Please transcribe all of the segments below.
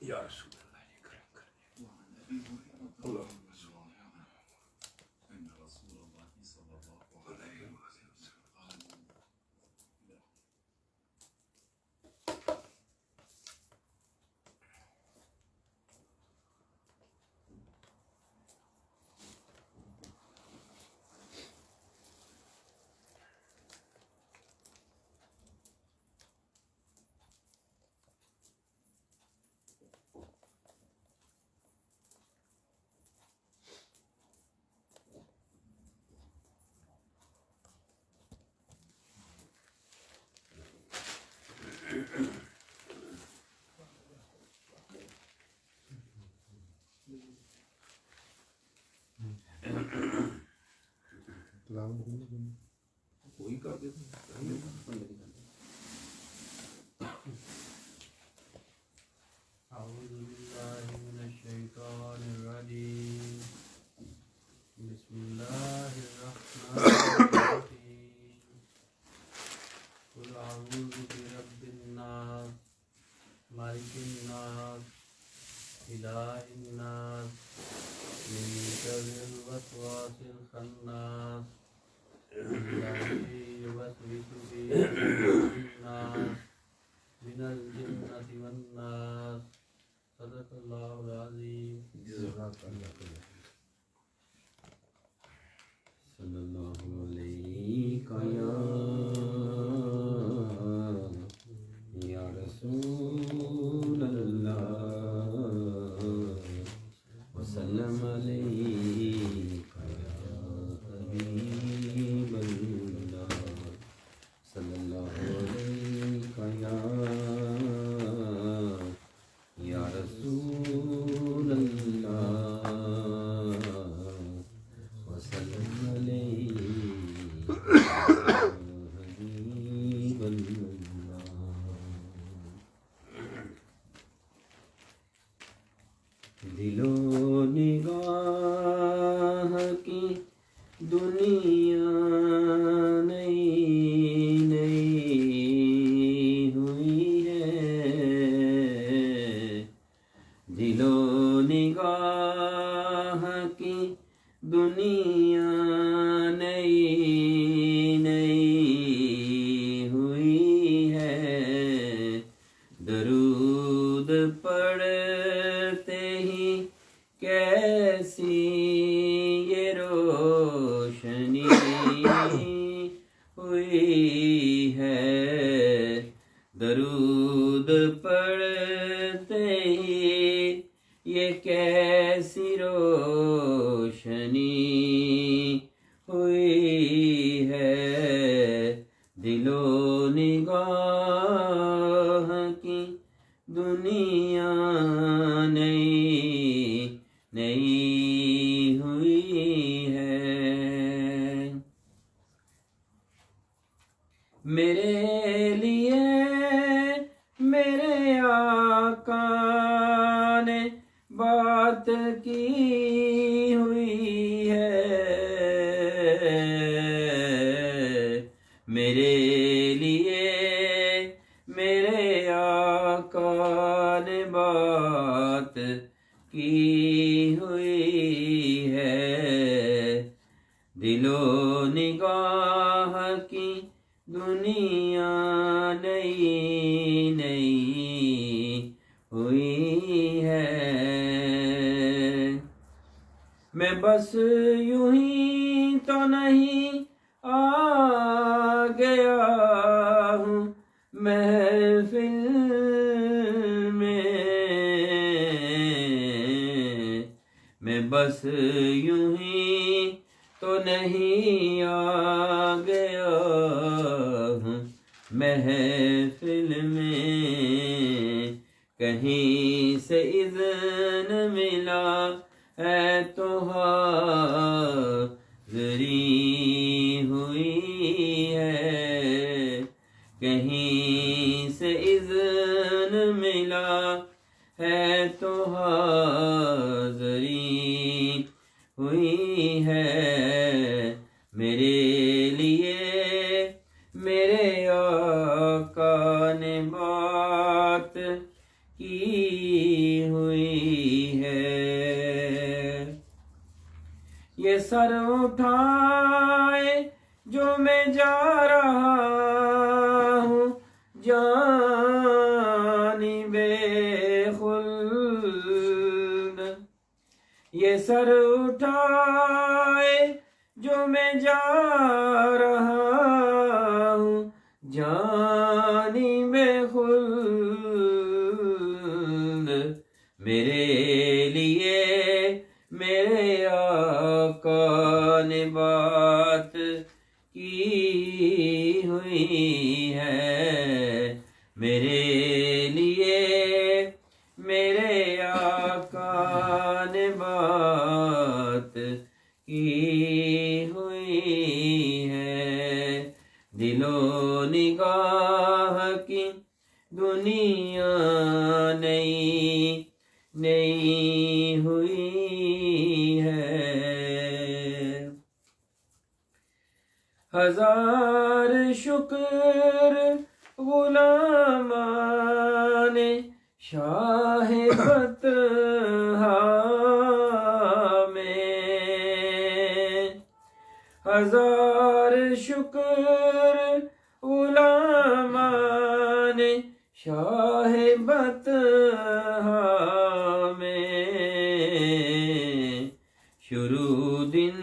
یا رسول اللہ یہ کرم کر اللہ کوئی کر دیتا اعوذ باللہ من الشیطان الرجیم بسم اللہ الرحمن الرحیم قل اعوذ برب الناس مالک الناس الہ الناس من شر الوسواس الخناس الذي يوسوس في صدور الناس من الجنة والناس صدق اللہ العظیم صلی اللہ علیہ یا رسول اللہ وسلم علیک یا حبیب اللہ صلی اللہ علیہ یا رسول اللہ وسلم علیہ یا حبیب اللہ دل و نگاہ کی دنیا نئی نئی ہوئی ہے دل و نگاہ کی دنیا نئی نئی ہوئی ہے درود پڑھتے ہی کیسی یہ روشنی ہوئی ہے درود پڑھتے ہی یہ کیسی روشنی ہوئی ہے دل و نگاہ کی دنیا نئی نئی ہوئی ہے میرے لیے میرے آقا نے بات کی ہوئی ہے میرے لیے میرے آقا نے بات کی ہوئی ہے دل و نگاہ کی دنیا نئی نئی ہوئی ہے میں بس یوں ہی تو نہیں آ گیا ہوں محفل میں بس یوں ہی تو نہیں آ گیا ہوں محفل میں کہیں سے اذن ملا ہے تو حاضری ہوئی ہے کہیں سے اذن ملا ہے تو حاضری ہوئی ہے میرے لیے میرے آقا نے بات کی سر اٹھائے جو میں جا رہا ہوں جانب خلد، یہ سر اٹھائے جو میں جا رہا ہوں جانب خلد، میرے لیے میرے آقا نے بات کی ہوئی ہے، میرے لیے میرے آقا نے بات کی ہوئی ہے، دل و نگاہ کی دنیا نئی نئی ہوئی ہے، ہزار شکر غلامان شاہ فتح میں، ہزار شکر غلامان شاہ فتح میں، شروع دن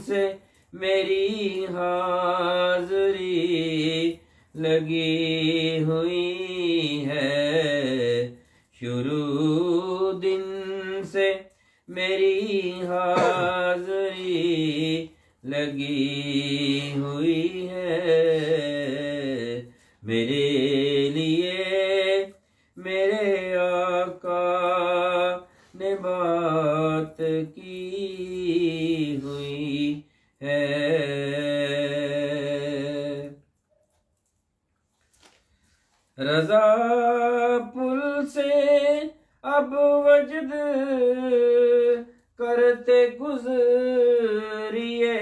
سے میری حاضری لگی ہوئی ہے، شروع دن سے میری حاضری لگی ہوئی ہے، میرے لیے میرے آقا نے بات کی ہوئی ہے، رضا پل سے اب وجد کرتے گزریے،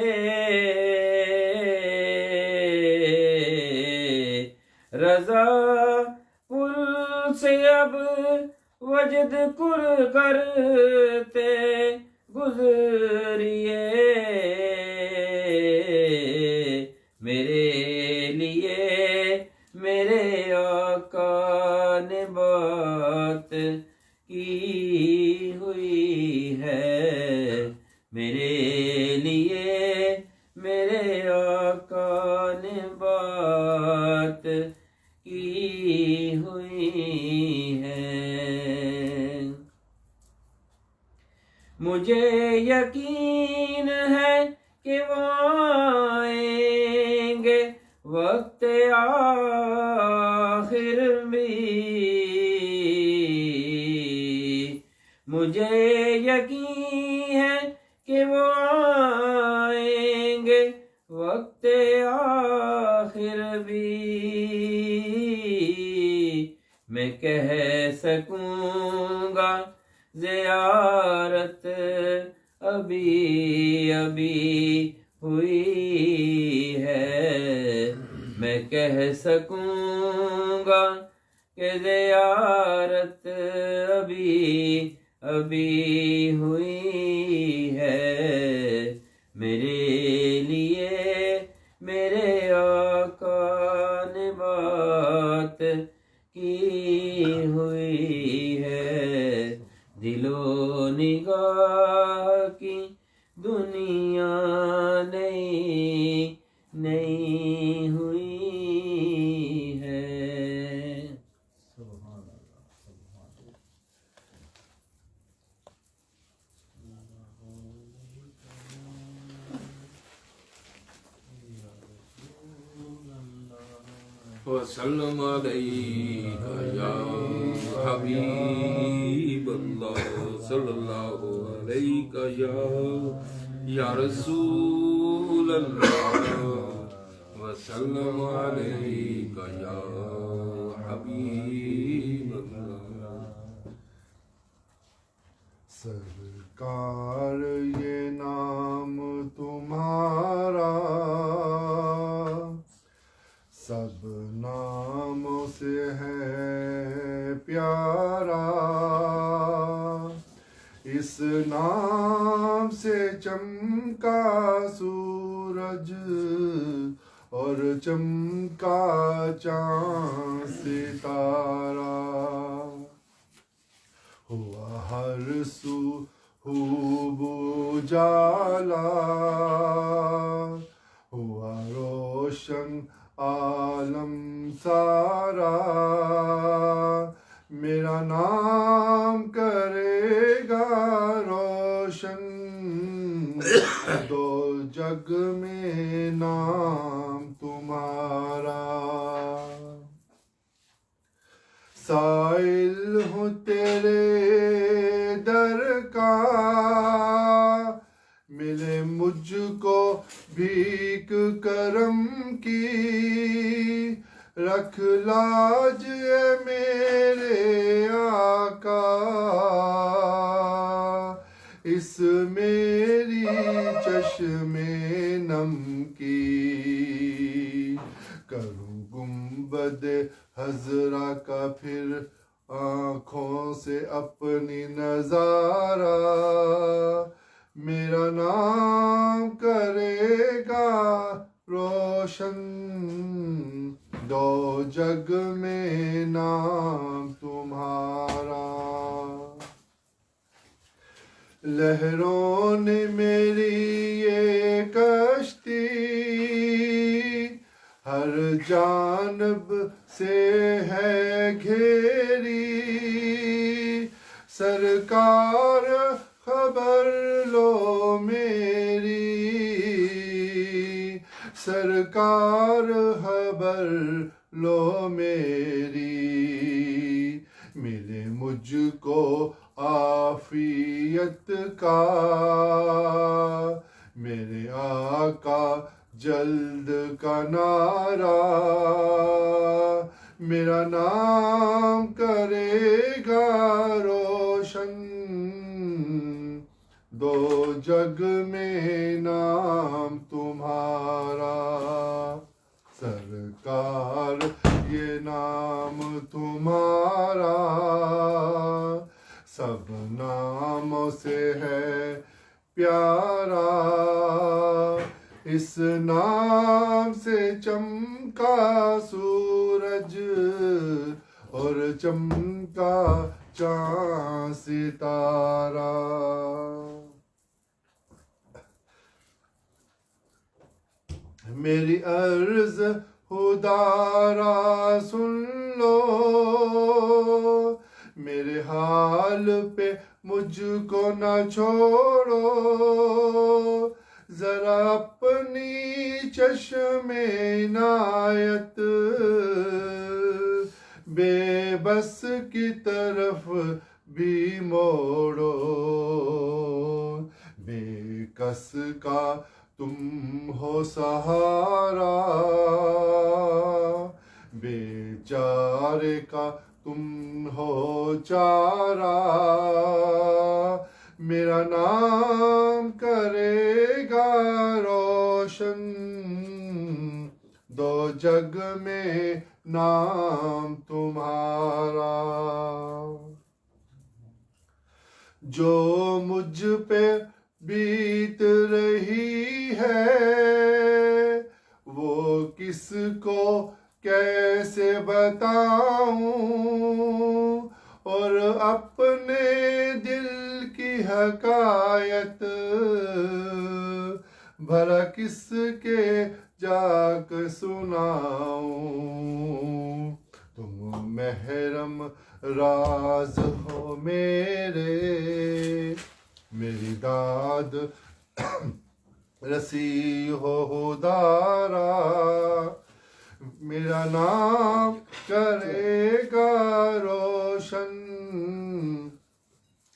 رضا پل سے اب وجد کرتے گزریے، میرے لیے میرے آقا نے بات کی ہوئی ہے، میرے لیے میرے آقا نے بات کی ہوئی ہے، مجھے یقین ہے کہ وہ آئیں گے وقت آخر بھی، مجھے یقین ہے کہ وہ آئیں گے وقت آخر بھی، میں کہہ سکوں گا زیارت ابھی ابھی ہوئی ہے، میں کہہ سکوں گا کہ زیارت ابھی ابھی ہوئی ہے، میرے لیے میرے آقا نے بات کی ہوئی ہے، دل و نگاہ کی دنیا نئی نئی ہوئی ہے، سبحان اللہ سبحان اللہ۔ وسلم عليك يا حبيب الله صلى الله عليك يا رسول الله وسلم عليك يا حبيب الله۔ سرکار یہ نام تمہارا سب ناموں سے ہے پیارا، اس نام سے چمکا سورج اور چمکا چاند ستارہ ہوا ہر سو خوب اجالا ہوا روشن عالم سارا میرا نام کرے گا روشن دو جگ میں نام تمہارا سائل ہوں تیرے در کا ملے مجھ کو بھیک کرم کی رکھ لاج اے میرے آقا اس میری چشم نم کی کروں گنبد حضرا کا پھر آنکھوں سے اپنی نظارہ میرا نام کرے گا روشن دو جگ میں نام تمہارا لہروں نے میری یہ کشتی ہر جانب سے ہے گھیری سرکار خبر لو میری سرکار خبر لو میری ملے مجھ کو عافیت کا میرے آقا جلد کا نعرہ میرا نام کرے گا روشن دو جگ میں نام تمہارا سرکار یہ نام تمہارا سب ناموں سے ہے پیارا اس نام سے چمکا سورج اور چمکا چاند ستارہ میری عرض خدارا سن لو میرے حال پہ مجھ کو نہ چھوڑو ذرا اپنی چشم عنایت بے بس کی طرف بھی موڑو بے کس کا تم ہو سہارا بیچارے کا تم ہو چارہ میرا نام کرے گا روشن دو جگ میں نام تمہارا جو مجھ پہ بیت رہی ہے وہ کس کو کیسے بتاؤں اور اپنے دل کی حکایت بھلا کس کے جا کے سناؤں تم محرم راز ہو میری داد رسی ہو خدارا میرا نام کرے گا روشن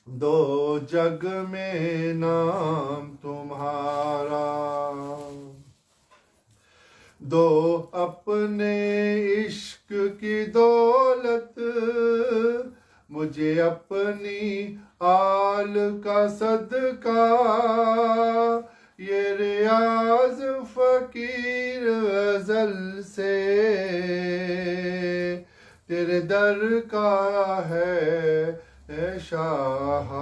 دو جگ میں نام تمہارا دو اپنے عشق کی دولت مجھے اپنی آل کا صدقہ یہ ریاض فقیر ازل سے تیرے در کا ہے اے شاہ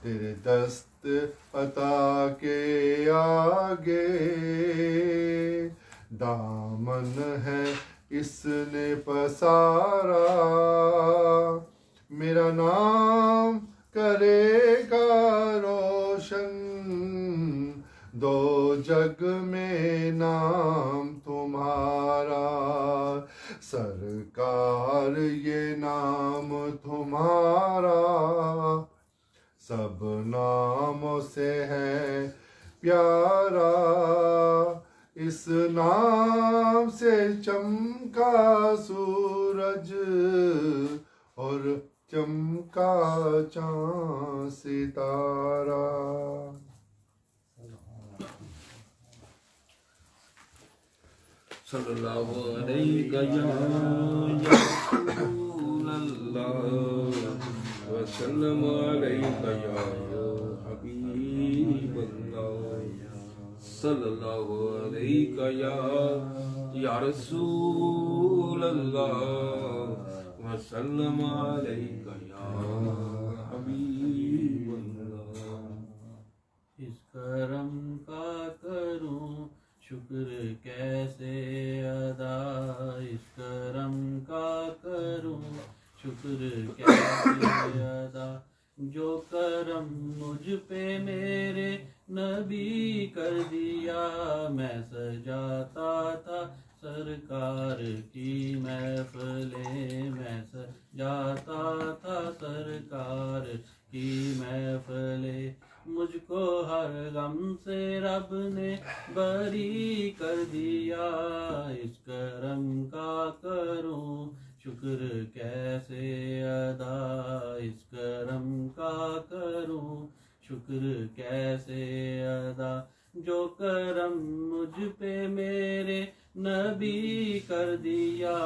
تیرے دست عطا کے آگے دامن ہے اس نے پسارا، میرا نام کرے گا روشن، دو جگ میں نام تمہارا، سرکار یہ نام تمہارا سب ناموں سے ہے پیارا، اس نام سے چمکا سورج اور چمکا چاند ستارہ۔ صلی اللہ علیہ یا رسول اللہ وسلم علیہ یا حبیب اللہ، صلی اللہ علیہ یا رسول اللہ وسلم علیہ یا حبیب اللہ۔ اس کرم کا کروں شکر کیسے ادا، اس کرم کا کروں شکر کیسے ادا، جو کرم مجھ پہ میرے نبی کر دیا، میں سجاتا تھا سرکار کی محفلیں، میں سجاتا تھا سرکار کی محفلیں، مجھ کو ہر غم سے رب نے بری کر دیا، اس کرم کا کروں شکر کیسے ادا، اس کرم کا کروں شکر کیسے ادا، جو کرم مجھ پہ میرے نبی کر دیا،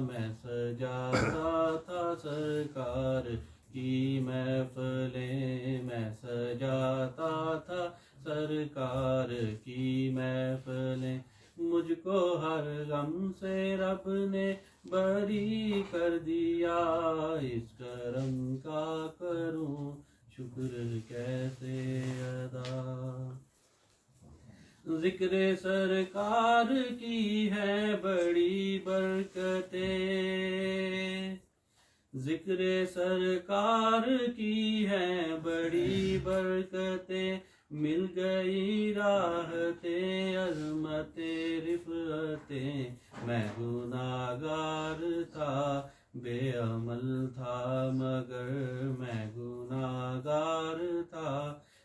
میں سجاتا تھا سرکار کی محفلیں، میں سجاتا تھا سرکار کی محفلیں، مجھ کو ہر غم سے رب نے بری کر دیا، اس کرم کا کروں شکر کیسے ادا۔ ذکر سرکار کی ہے بڑی برکتیں، ذکر سرکار کی ہے بڑی برکتیں، مل گئی راحتیں عظمتیں رفعتیں، میں گناہگار تھا بے عمل تھا مگر، میں گناہگار تھا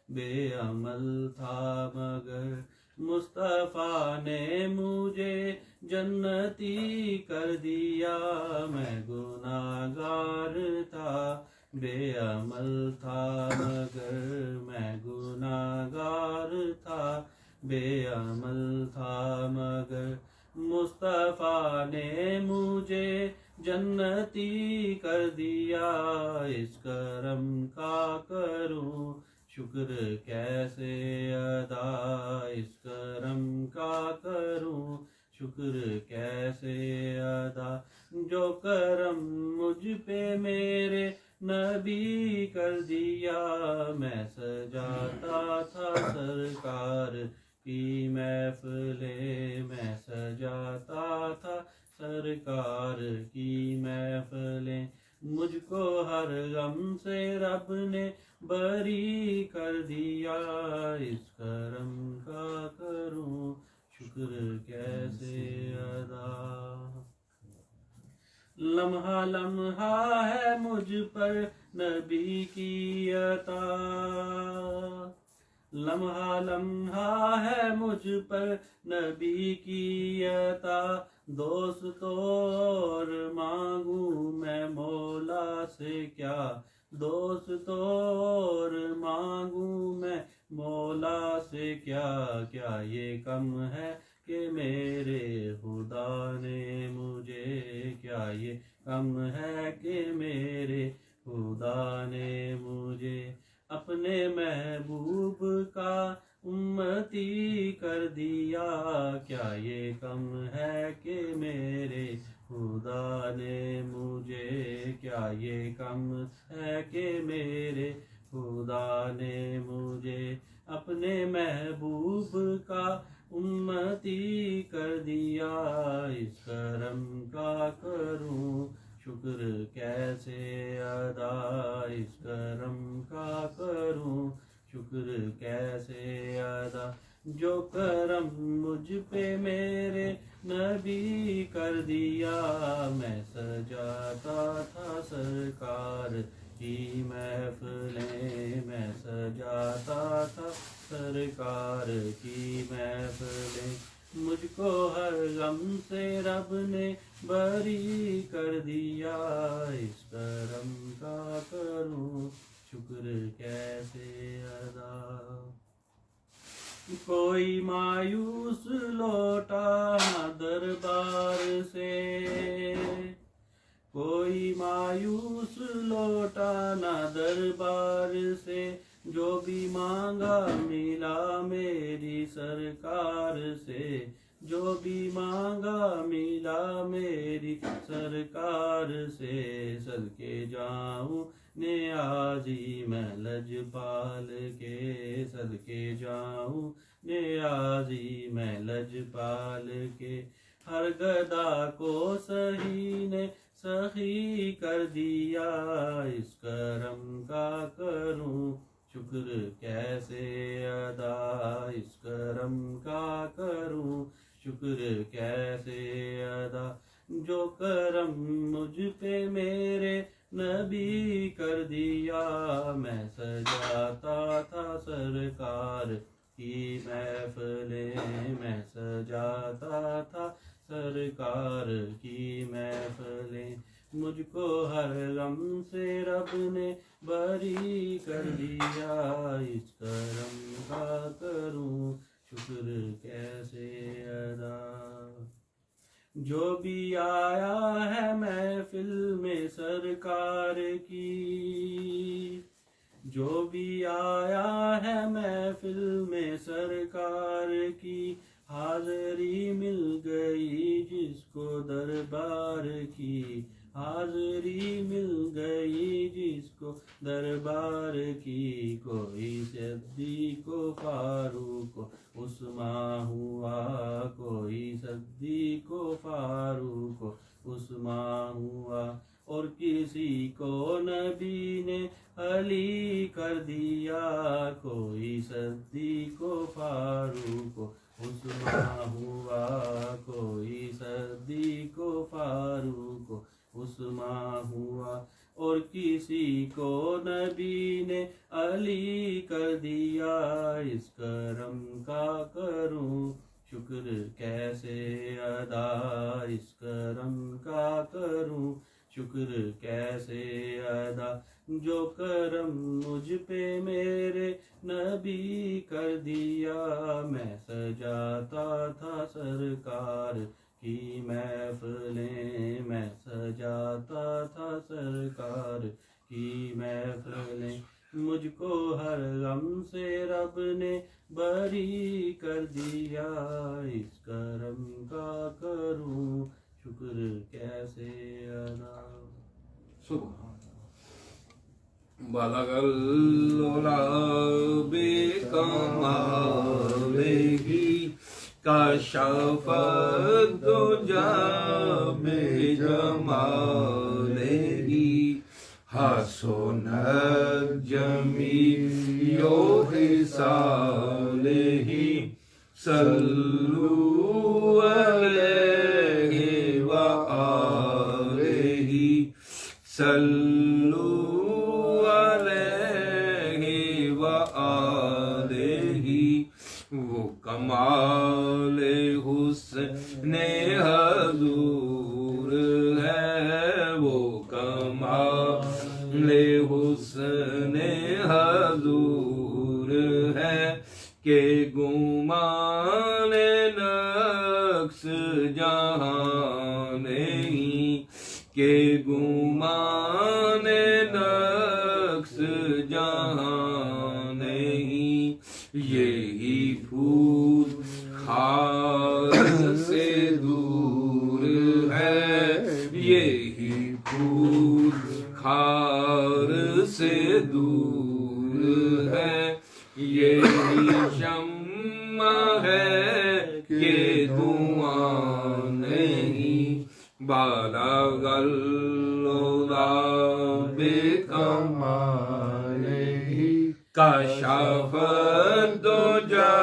بے عمل تھا مگر، مصطفیٰ نے مجھے جنتی کر دیا، میں گناہگار تھا بے عمل تھا مگر، میں گناہگار تھا بے عمل تھا مگر، مصطفیٰ نے مجھے جنتی کر دیا، اس کرم کا کروں شکر کیسے ادا، اس کرم کا کروں شکر کیسے ادا، جو کرم مجھ پہ میرے نبی کر دیا، میں سجاتا تھا سرکار کی محفلیں، میں سجاتا تھا سرکار کی محفلیں، مجھ کو ہر غم سے رب نے بری کر دیا، اس کرم کا کروں شکر کیسے ادا۔ لمحہ لمحہ ہے مجھ پر نبی کی عطا، لمحہ لمحہ ہے مجھ پر نبی کی عطا، دوست اور مانگوں میں مولا سے کیا، دوست اور مانگوں میں مولا سے کیا، کیا یہ کم ہے کہ میرے خدا نے مجھے، کیا یہ کم ہے کہ میرے خدا نے مجھے اپنے محبوب کا امتی کر دیا، کیا یہ کم ہے کہ میرے خدا نے مجھے، کیا یہ کم ہے کہ میرے خدا نے مجھے اپنے محبوب کا امتی کر دیا، اس کرم کا کروں شکر کیسے ادا، اس کرم کا کروں شکر کیسے ادا، جو کرم مجھ پہ میرے نبی کر دیا، میں سجاتا تھا سرکار کی محفلیں، میں سجاتا تھا سرکار کی محفلیں، مجھ کو ہر غم سے رب نے بری کر دیا، اس کرم کا کروں شکر کیسے ادا، کوئی مایوس لوٹا نہ دربار سے، کوئی مایوس لوٹا نہ دربار سے، جو بھی مانگا ملا میری سرکار سے، جو بھی مانگا ملا میری سرکار سے، صدقے جاؤں نیازی میں لجپال کے، صدقے جاؤں نیازی میں لجپال کے، ہر گدا کو سہی نے سخی کر دیا، اس کرم کا کروں شکر کیسے ادا، اس کرم کا کروں شکر کیسے ادا، جو کرم مجھ پہ میرے نبی کر دیا، میں سجاتا تھا سرکار کی محفلیں، میں سجاتا تھا سرکار کی محفلیں، مجھ کو ہر غم سے رب نے بری کر دیا، اس کرم کا کروں شکر کیسے ادا، جو بھی آیا ہے محفل میں سرکار کی، جو بھی آیا ہے محفل میں سرکار کی، حاضری مل گئی جس کو دربار کی، حاضری مل گئی جس کو دربار کی، کوئی صدیق و فاروق عثمان ہوا، کوئی صدیق و فاروق عثمان ہوا، اور کسی کو نبی نے علی کر دیا، کوئی صدیق و فاروق عثمان ہوا، کوئی صدیق و فاروق عثمان ہوا، اور کسی کو نبی نے علی کر دیا، اس کرم کا کروں شکر کیسے ادا، اس کرم کا کروں شکر کیسے ادا، جو کرم مجھ پہ میرے نبی کر دیا، میں سجاتا تھا سرکار کی محفلیں، میں سجاتا تھا سرکار کی محفلیں، مجھ کو ہر غم سے رب نے بری کر دیا، اس کرم کا کروں شکر کیسے ادا۔ سبحان بلغ العلا بکمالہ کشف الدجی بجمالہ، حسنت جمیع خصالہ، صلوا علیہ وآلہ، صلوا علیہ وآلہ، وہ کمال حسن حضور ہے، وہ کمال حسن حضور ہے، کہ گمان نقص جہاں نہیں، کہ گمان نقص جہاں نہیں، یہی پھول خار سے دور ہے، یہی پھول خار سے دور ہے کہ دعا نہیں بالا غلولا بے کمالہ کشف الدجا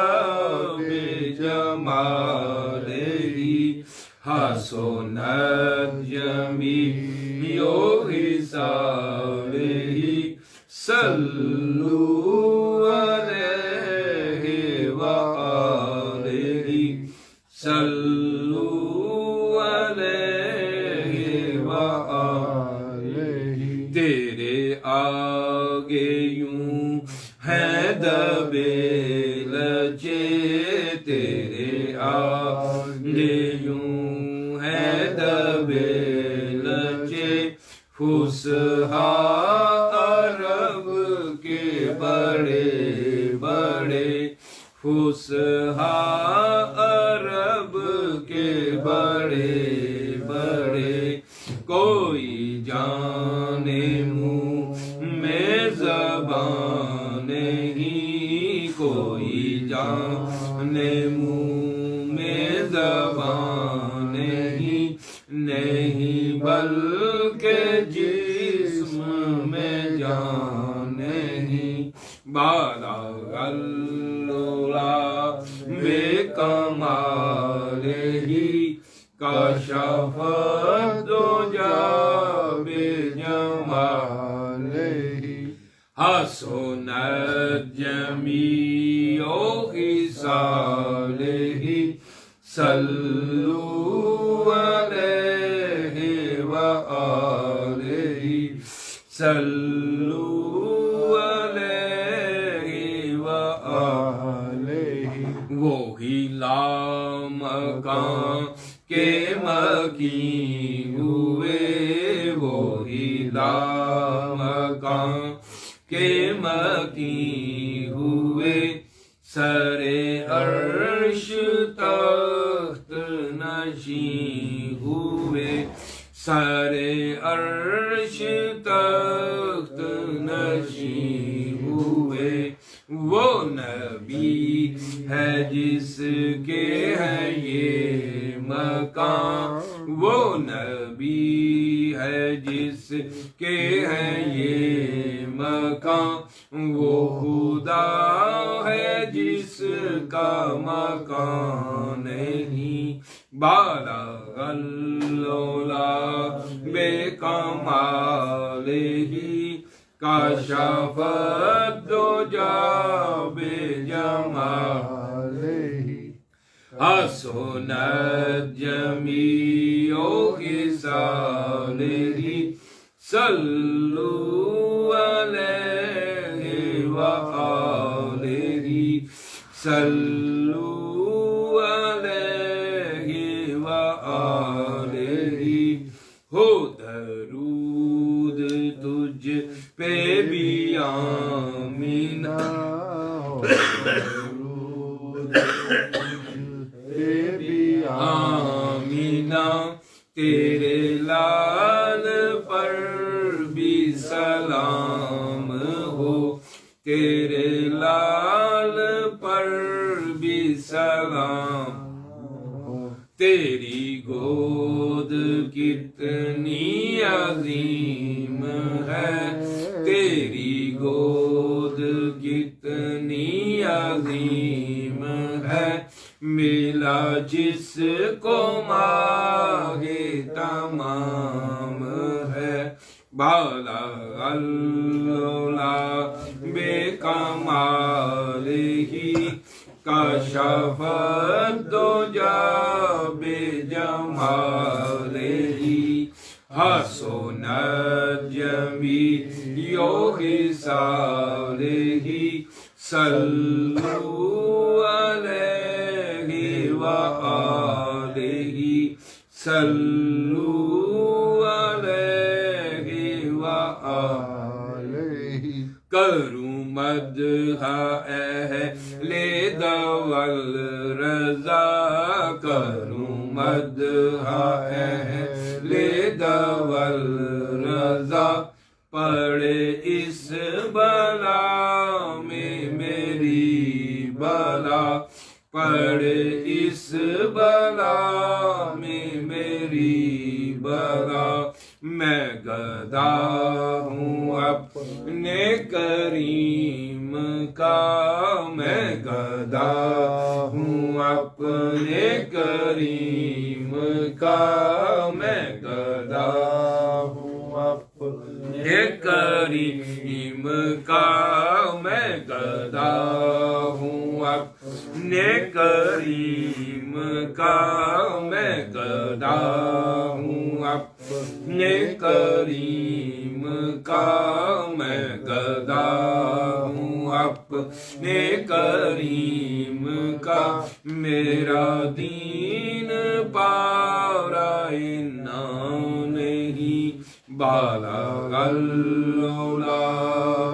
بجمالہ حسنت جمیع خصالہ صلوا علیہ وآلہ صلوا علیہ وآلہ تیرے آگے یوں ہے دبے لچے تیرے آگے یوں ہے دبے لچے فصحا عرب کے بڑے بڑے فصحا عرب کے بڑے بڑے کوئی جانے منہ میں زبان نہیں کوئی جانے منہ میں زبان نہیں بلکہ جسم میں جان نہیں بالا غلولا بے کمالہ کشف الدجا بجمالہ حسنت جمیع خصالہ صلوا علیہ وآلہ صلوا علیہ وآلہ وہی لامکان کے مکین ہوئے وہی لامکان کے مکین ہوئے سر عرش تخت نشین ہوئے سر عرش تخت نشین ہوئے وہ نبی ہے جس کے ہے یہ مقام وہ نبی ہے جس کے ہے یہ مقام وہ خدا ہے جس کا مکان نہیں بالا غلولا بے کمالہ کشف الدجا بجمالہ حسنت جمیع خصالہ صلوا علیہ وآلہ صلوا علیہ وآلہ ہو درود تجھ پہ بھی آمینہ آمینہ تیرے لال پر بھی سلام ہو تیرے لال پر بھی سلام تیری گود کتنی عظیم ہے تیری گود کتنی عظیم ہے ملا جس کو ماہے تمام ہے بالا غلولا بے کمالہ کشف الدجا بجمالہ حسنت جمیع خصالہ صلوا علیہ وآلہ صلوا علیہ وآلہ کروں مدح اہل دول رضا کروں مدح اہل دول رضا پڑے اس بلا میں میری بلا پڑ اس بلا میں میری بلا میں گدا ہوں اپنے کریم کا میں گدا ہوں اپنے کریم کا میں گدا ہوں اپنے کریم کا میں گدا ہوں اپنے کریم کا میں گدا ہوں اپنے کریم کا میں گدا ہوں اپنے کریم کا میرا دین پارا نہیں بالا العلا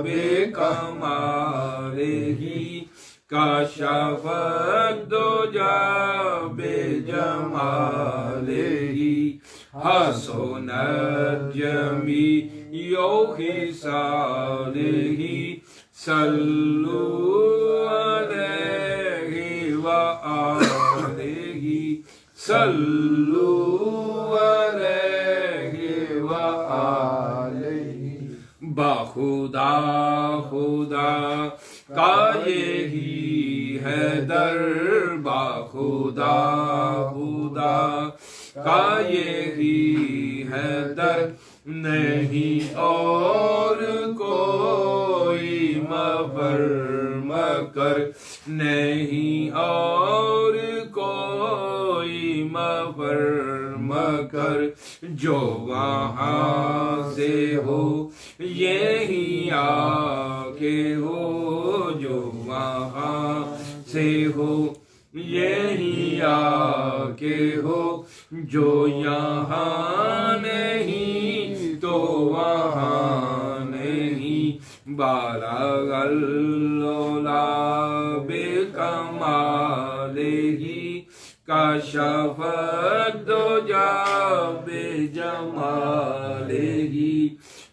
بے کمال ہی کاشف الدجا بے جمال ہی حسن الجمیع خصال ہی صلو علیہ وآلہ صلو علیہ وآلہ بخدا خدا کا یہی ہے در بخدا خدا کا یہی ہے در نہیں اور کوئی مفر مکر نہیں اور کوئی مفر مکر جو وہاں سے ہو یہی آ کے ہو جو وہاں سے ہو یہی آ کے ہو جو یہاں نہیں تو وہاں نہیں بالا العلا بے کمال ہی کاشف الدجا بے جمال ہی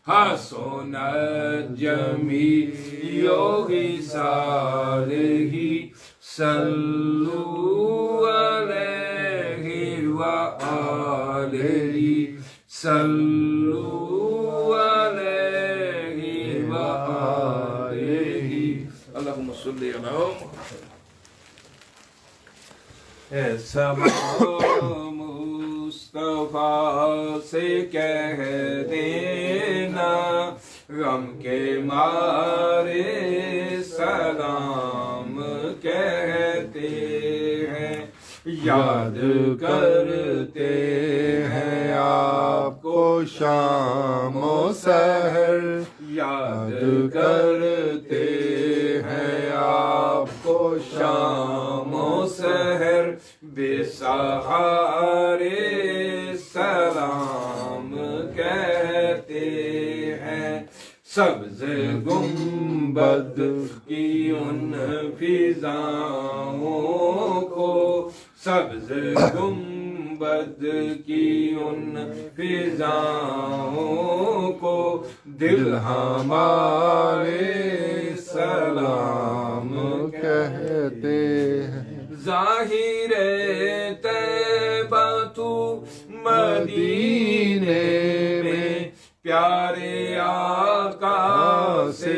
حسن الجمیع خصال ہی صلو علیہ وآلہ صلو علیہ وآلہ اللہم صلی علی محمد ایسا مصطفیٰ سے کہہ دینا غم کے مارے سلام کہتے ہیں یاد کرتے ہیں آپ کو شام و سحر یاد کرتے ہیں آپ کو شام و سحر بے سہارے سلام کہتے ہیں سبز گنبد کی ان فضاؤں کو سبز گنبد کی ان فضاؤں کو دل ہمارے سلام کہتے ہیں ظاہر طیبہ تو مدینے میں پیارے آقا سے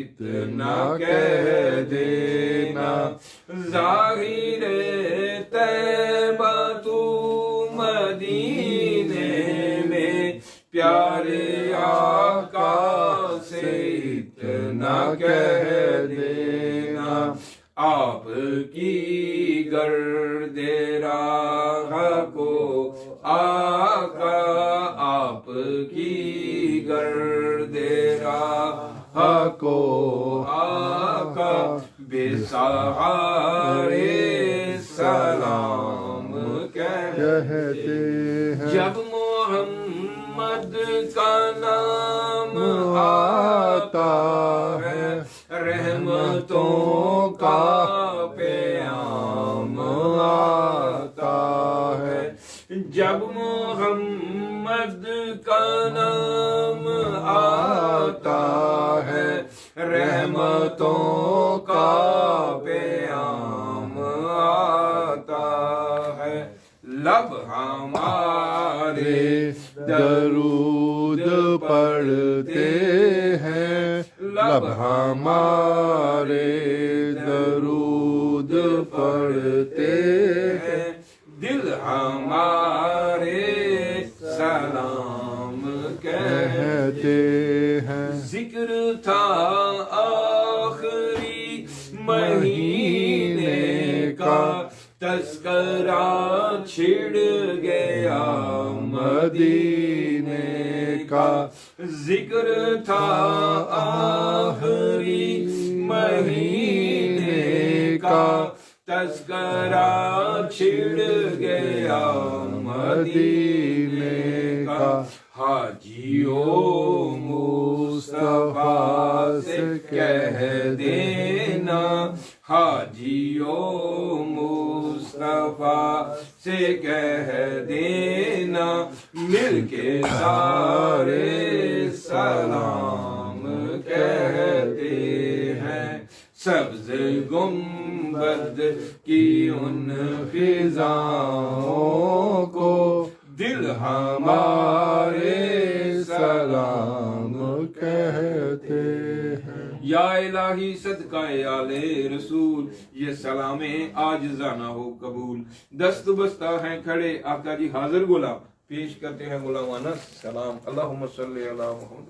اتنا کہہ دینا ظاہر طیبہ تو مدینے میں پیارے آقا سے اتنا کہہ دینا آپ کی گرد راہ کو آقا آپ کی گرد راہ کو آقا بے سہارے سلام کہتے ہیں جب محمد کا نام آتا ہے رحمتوں کا پیام آتا ہے جب محمد کا نام آتا ہے رحمتوں کا پیام لب ہمارے درود پڑھتے ہیں، لب ہمارے درود پڑھتے ہیں، دل ہمارے سلام کہتے ہیں۔ ذکر تھا آخری مہینے کا، تذکرہ چھڑ گیا مدینے کا، ذکر تھا آخری مہینے کا، تذکرہ چھڑ گیا مدینے کا، حاجیوں مصطفیٰ سے کہہ دینا، حاجیوں مصطفیٰ سے کہہ دینا، مل کے سارے سلام کہتے ہیں، سبز گنبد کی ان فضاؤں کو دل ہمارے سلام کہتے ہیں۔ یا الہی صدقہ آل رسول، یہ سلام عاجزانہ ہو قبول، دست بستہ ہیں کھڑے آقا جی حاضر غلام، پیش کرتے ہیں غلامانہ سلام۔ اللہم صلی علی محمد۔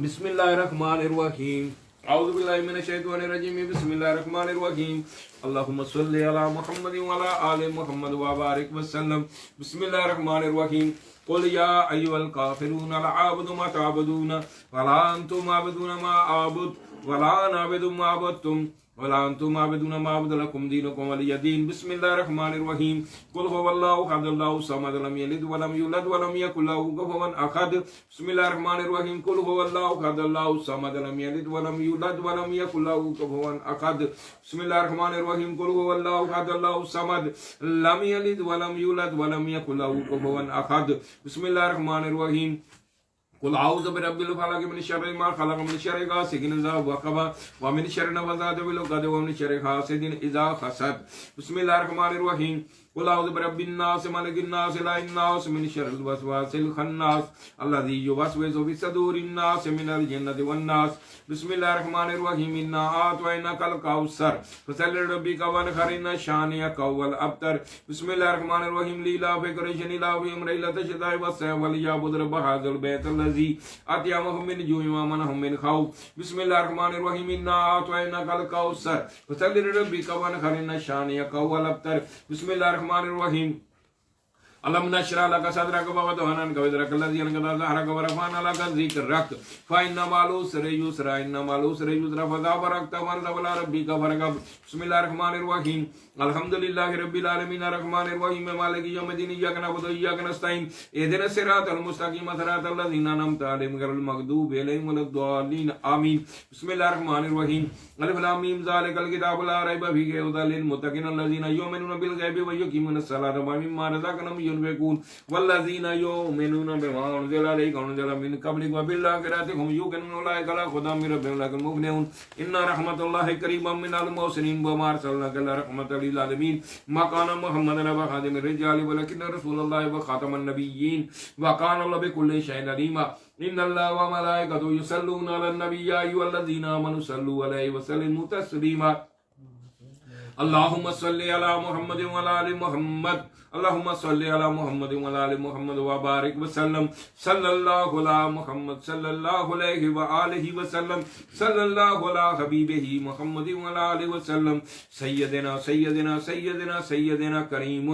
بسم اللہ الرحمن الرحیم، اعوذ باللہ من الشیطان الرجیم، بسم اللہ الرحمن الرحیم، اللہم صلی علی محمد وعلی آل محمد وبارک وسلم۔ بسم اللہ الرحمن الرحیم، قل یا ایھا الکافرون لا اعبد ما تعبدون ولا انتم عابدون ما اعبد ولا انا اعبد ما عبدتم ولا انتم عابدون ما اعبد لكم دينكم ولي دين۔ بسم الله الرحمن الرحيم، قل هو الله احد الله الصمد لم يلد ولم يولد ولم يكن له كفوا احد۔ بسم الله الرحمن الرحيم، قل هو الله احد الله الصمد لم يلد ولم يولد ولم يكن له كفوا احد۔ بسم الله الرحمن الرحيم، قل هو الله احد الله الصمد لم يلد ولم يولد ولم يكن له كفوا احد۔ بسم الله الرحمن الرحيم، قل اعوذ برب الفلق من شر ما خلق من شر غاسق اذا وقب ومن شر النفاثات في العقد ومن شر حاسد اذا حسد۔ بسم الله الرحمن الرحيم، قل اعوذ برب الناس ملك الناس اله الناس من شر الوسواس الخناس الذي يوسوس في صدور الناس من الجنة والناس۔ بسم الله الرحمن الرحيم، انا اعطيناك الكوثر فصل لربك وانحر ان شانئك هو الابتر۔ بسم الله الرحمن الرحيم، لإلاف قريش إلافهم رحلة الشتاء والصيف وليعبدوا رب هذا البيت الذي أطعمهم من جوع وآمنهم من خوف۔ بسم الله الرحمن الرحيم، انا اعطيناك الكوثر فصل لربك وانحر ان شانئك هو الابتر۔ بسم الله الرحمن الرحيم، ألم نشرح لك صدرك ووضعنا عنك وزرك الذي أنقض ظهرك ورفعنا لك ذكرك فإن مع العسر يسرا إن مع العسر يسرا فإذا فرغت فانصب إلى ربك فارغب۔ بسم الله الرحمن الرحيم، الحمد لله رب العالمين الرحمن الرحيم مالك يوم الدين إياك نعبد وإياك نستعين اهدنا الصراط المستقيم صراط الذين أنعمت عليهم غير المغضوب عليهم ولا الضالين آمين۔ بسم الله الرحمن الرحيم، ألف لام ميم ذلك الكتاب لا ريب فيه هدى للمتقين الذين يؤمنون بالغيب ويقيمون الصلاة ومما رزقناهم ينفقون والذين يؤمنون بما أنزل إليك وأنزل من قبلك وبالآخرة هم يوقنون أولئك على هدى من ربهم لك المفلحون۔ إن رحمة الله قريب من المحسنين وما أرسلناك إلا رحمة للعالمين۔ ما كان محمد أبا خاتم الرجال ولكن رسول الله وخاتم النبيين وكان الله بكل شيء عليما۔ إن الله وملائكته يصلون على النبي يا أيها الذين آمنوا صلوا عليه وسلموا تسليما۔ اللهم صل على محمد وعلى آل محمد، اللهم صل على محمد وعلى آل محمد وبارك وسلم۔ صلى الله على محمد صلى الله عليه وآله وسلم، صلى الله على حبيبه محمد وعلى آله وسلم۔ سيدنا سيدنا سيدنا سيدنا كريم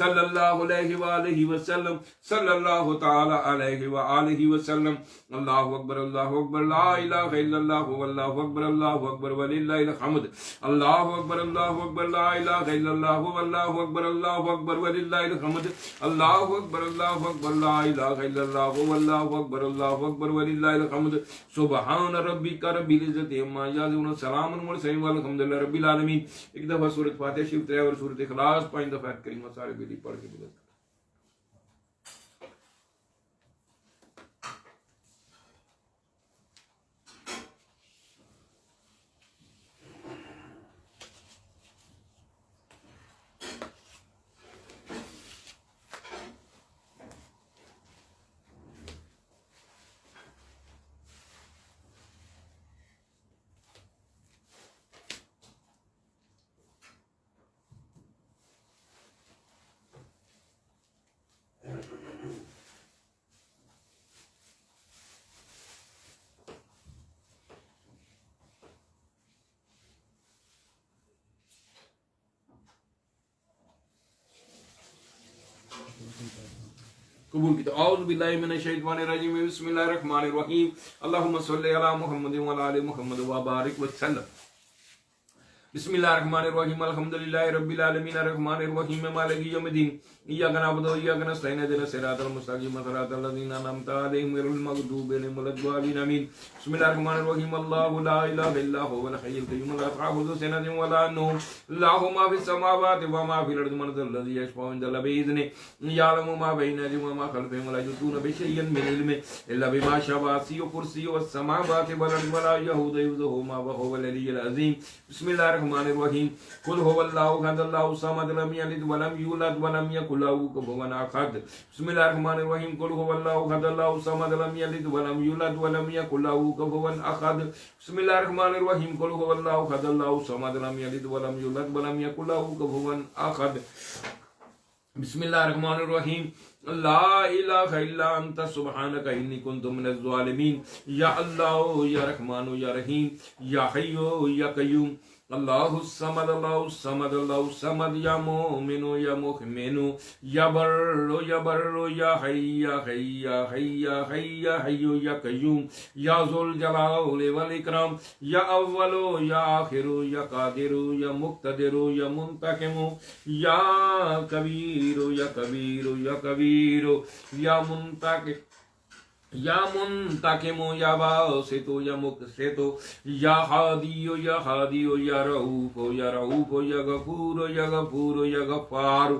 صلى الله عليه وآله وسلم، صلى الله تعالى عليه وآله وسلم۔ الله أكبر الله أكبر، لا إله إلا الله والله أكبر الله أكبر ولله الحمد۔ الله أكبر الله أكبر، لا إله إلا الله والله أكبر الله أكبر ولله الحمد۔ الله أكبر الله أكبر، لا إله إلا الله والله أكبر الله أكبر ولله الحمد۔ سبحان ربك رب العزة عما يصفون، سلام على المرسلين والحمد لله رب العالمین۔ ایک دفعہ سورۃ فاتحہ شریف 3 اور سورۃ اخلاص 5 دفعہ کریمہ سارے ملی پڑھ کے بلند۔ قبول کیتا اعوذ باللہ من الشیطان الرجیم بسم اللہ الرحمن الرحیم اللہم صلی علی محمد وعلی آل محمد وبارک وسلم بسم اللہ الرحمن الرحیم الحمدللہ رب العالمین الرحمن الرحیم مالک یوم الدین ایاک نعبد و ایاک نستعین اهدنا الصراط المستقیم صراط الذین انعمت علیہم غیر المغضوب علیہم ولا الضالین آمین بسم اللہ الرحمن الرحیم اللہ لا الہ الا هو الحی القیوم لا تأخذه سنة ولا نوم له ما في السماوات وما في الارض من ذا الذي يشفع عنده بإذنه يعلم ما بين أيديهم وما خلفهم ولا يحيطون بشيء من علمه إلا بما شاء وسع كرسيه السماوات والأرض ولا يؤوده حفظهما وهو العلي العظيم بسم الله الرحمن الرحيم قل هو الله أحد الله الصمد لم يلد ولم يولد ولم يكن له كفوا أحد بسم الله الرحمن الرحيم قل هو الله أحد الله الصمد لم يلد ولم يولد ولم يكن له كفوا أحد بسم الله الرحمن الرحيم قل هو الله أحد الله الصمد لم يلد ولم يولد ولم يكن له كفوا أحد بسم الله الرحمن الرحيم لا الہ الا انت سبحانك انی کنت من الظالمین یا اللہ یا رحمان یا رحیم یا حی یا قیوم اللہ الصمد اللہ الصمد اللہ الصمد یا مومن یا مؤمن یا بر یا حی یا حی یا حی یا حی یا حی یا قیوم یا ذو الجلال والاکرام یا اول یا آخر یا قادر یا مقتدر یا منتقم یا کبیر یا کبیر یا کبیر یا منتقم یا منتقم یا باسط یا مقسط یا ہادی یا ہادی یا رؤوف یا رؤوف یا غفور یا غفور یا غفار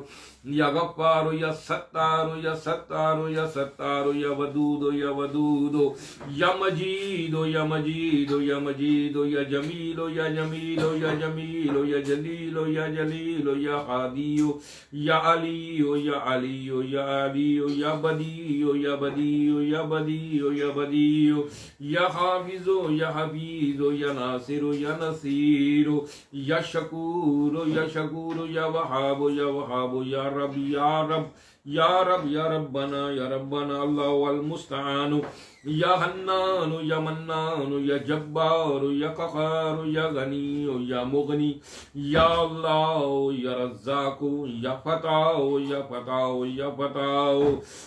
یا غفار یا ستار یا ستار یا ستار یا ودود یا ودود یا مجید یا مجید یا مجید یا جمیل یا جمیل یا جمیل یا جلیل یا جلیل یا ہادی یا علی یا علی یا علی یا بدی یا بدی یا بدی یا بدی یا حافظ یا حفیظ یا ناصر یا نصیر یا شکور یا شکور یا وہاب یا وہاب یا رب یا رب یا رب یا ربنا اللہ المستعان یا حنان یا منان یا جبار یا قہار یا غنی یا مغنی یا اللہ یا رزاق یا فتح یا فتح یا فتح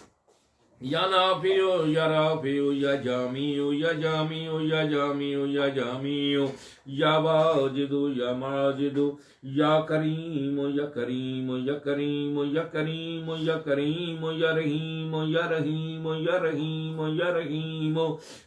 یا نافع یا رافع یا جامع یا جامع یا جامع یا جامع یا واجد یا ماجد یا کریم یا کریم یا کریم یا کریم یا کریم یا رحیم یا رحیم یا رحیم یا رحیم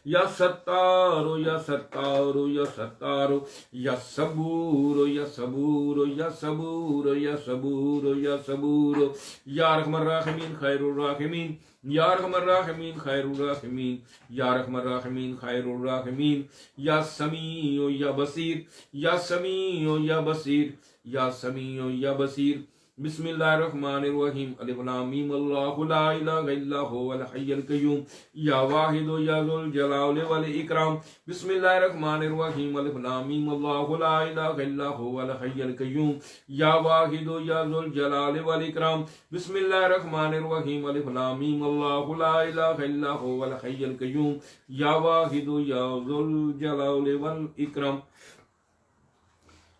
یا ستار یا ستار یا ستار یا صبور یا صبور یا صبور یا صبور یا صبور یا ارحم الراحمین خیر الراحمین یا ارحم الراحمین خیر الراحمین یا ارحم الراحمین خیر الراحمین یا سمیع یا بصیر یا سمیع یا بصیر یا سمیع یا بصیر بسم اللہ الرحمن الرحیم الف لام میم اللہ لا الہ الا هو الحی القیوم یا واحد یا ذو الجلال والاکرام بسم اللہ الرحمن الرحیم الف لام میم اللہ لا الہ الا هو الحی القیوم یا واحد یا ذو الجلال والاکرام بسم اللہ الرحمن الرحیم الف لام میم اللہ لا الہ الا هو الحی القیوم یا واحد یا ذو الجلال والاکرام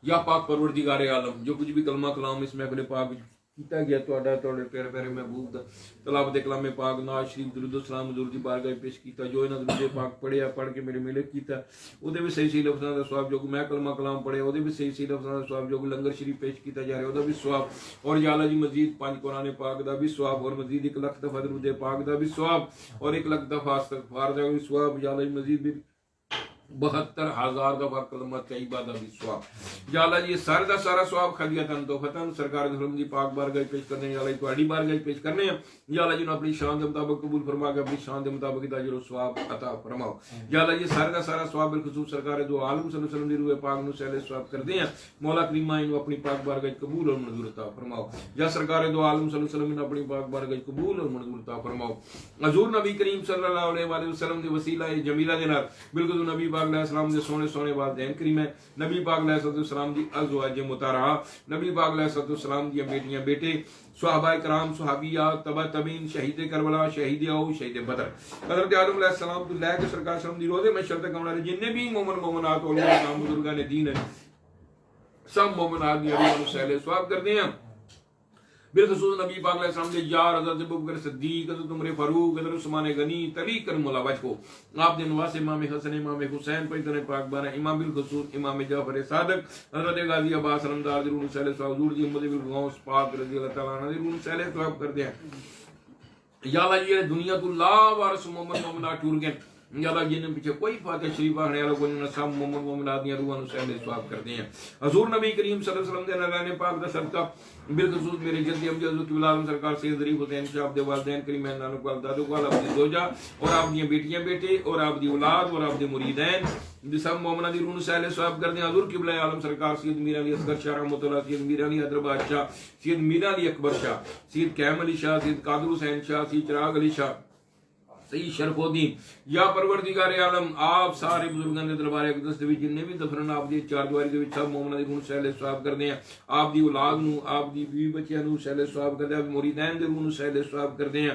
یا پاک پروردگار عالم جو کچھ بھی کلمہ کلام اس محفل پاک کیتا گیا تواڈا تواڈے پیارے پیارے محبوب دا تلاوت کلام پاک ناز شریف درود و سلام حضور دی بارگاہ پیش کیتا جو انہاں درود پاک پڑھیا پڑھ کے میرے ملک کیتا او دے بھی صحیح صحیح لفظاں دا ثواب جو میں کلمہ کلام پڑھیا او دے بھی صحیح صحیح لفظاں دا ثواب جو لنگر شریف پیش کیتا جا رہا ہے او دا بھی ثواب اور یا اللہ جی مزید 5 قرآن پاک دا بھی ثواب اور مزید 1 لاکھ دفعہ درود پاک دا بھی ثواب اور 1 لاکھ دفعہ استغفار دا بھی ثواب یا اللہ جی مزید بھی 72,000 دفعہ کلمہ طیبہ دا بھی ثواب یا اللہ جی سارے دا سارا ثواب خدیتاً توفتاً سرکار دھرم دی پاک بارگاہ پیش کرنے یا اللہ تواڈی بارگاہ پیش کرنے ہیں یا اللہ جی نے اپنی شان دے مطابق قبول فرما کے اپنی شان دے مطابق اجر و ثواب عطا فرماؤ یا اللہ جی سارے دا سارا ثواب بالخصوص سرکار دو عالم صلی اللہ علیہ وسلم دی روح پاک نو سہل ثواب کر دیں مولا کریم انو اپنی پاک بارگاہ قبول اور منظور عطا فرماؤ یا سرکار دو عالم صلی اللہ علیہ وسلم نے اپنی پاک بارگاہ قبول اور منظور عطا فرماؤ حضور نبی کریم صلی اللہ علیہ وسلم دی وسیلہ جمیلہ دے نال بالکل نبی پاک علیہ السلام دے سونے سونے والدین کریم ہے نبی پاک علیہ السلام دی ازواج مطہرہ نبی پاک علیہ السلام دی بیٹیاں بیٹے صحابہ کرام صحابیات تبع تابعین شہید کربلا شہید او شہید بدر حضرت آدم علیہ السلام تو لے کے سرکار سلام دی روزے محشر تک آنے والے جتنے بھی مومن مومنات علماء کرام بزرگان دین ہیں سب مومنات دی اللہ سہل ثواب کرتے ہیں بالخصوص نبی پاک علیہ السلام کے یار حضرت ابوبکر صدیق، حضرت عمر فاروق، حضرت عثمان غنی تلی کرم اللہ وجہ کو، آپ نے نواس امام حسن امام حسین پر پاک بارہ امام بالخصوص امام جعفر صادق حضرت غازی عباس علمدار درون سہل ثواب حضور دی امت بالغوث پاک رضی اللہ تعالیٰ عنہ درون سہل ثواب کر دیں یا اللہ یہ دنیا تو لا وارث محمد مومنات ٹور گئے یا اللہ جنہوں پیچھے کوئی فاتح شریف آخنے والا کوئی نصاب محمد مومنات دیا روحان سہل ثواب کر دیں حضور نبی کریم صلی اللہ علیہ وسلم دے نرائن پاک دا صدقہ بالخصوص میرے جدی امجد حضرت ولادم سرکار سید ظریف حسین شاہ عبد والدین کریم نانک والدادو کو آپ دی زوجہ اور آپ دی بیٹیاں بیٹے اور آپ دی اولاد اور آپ دی مریدین دی سب مومنہ دی روح سہل ثواب کر دیں حضور قبلہ عالم سرکار سید میرا علی اصغر شاہ رحمۃ اللہ، سید میرا علی حیدرآباد شاہ، سید میرا علی اکبر شاہ، سید قیم علی شاہ، سید قادر حسین شاہ، سید چراغ علی شاہ، سید شرف الدین یا پروردگار عالم آپ سارے بزرگان دے دربار اقدس دے جننے بھی دفن آپ دی چار دیواری دے وچ سب مومناں دی روح سہل ثواب کر دیں آپ دی اولاد نو آپ دی بیوی بچیاں نو سہل ثواب کر دیں آپ مریدین دے روح سہل ثواب کر دیں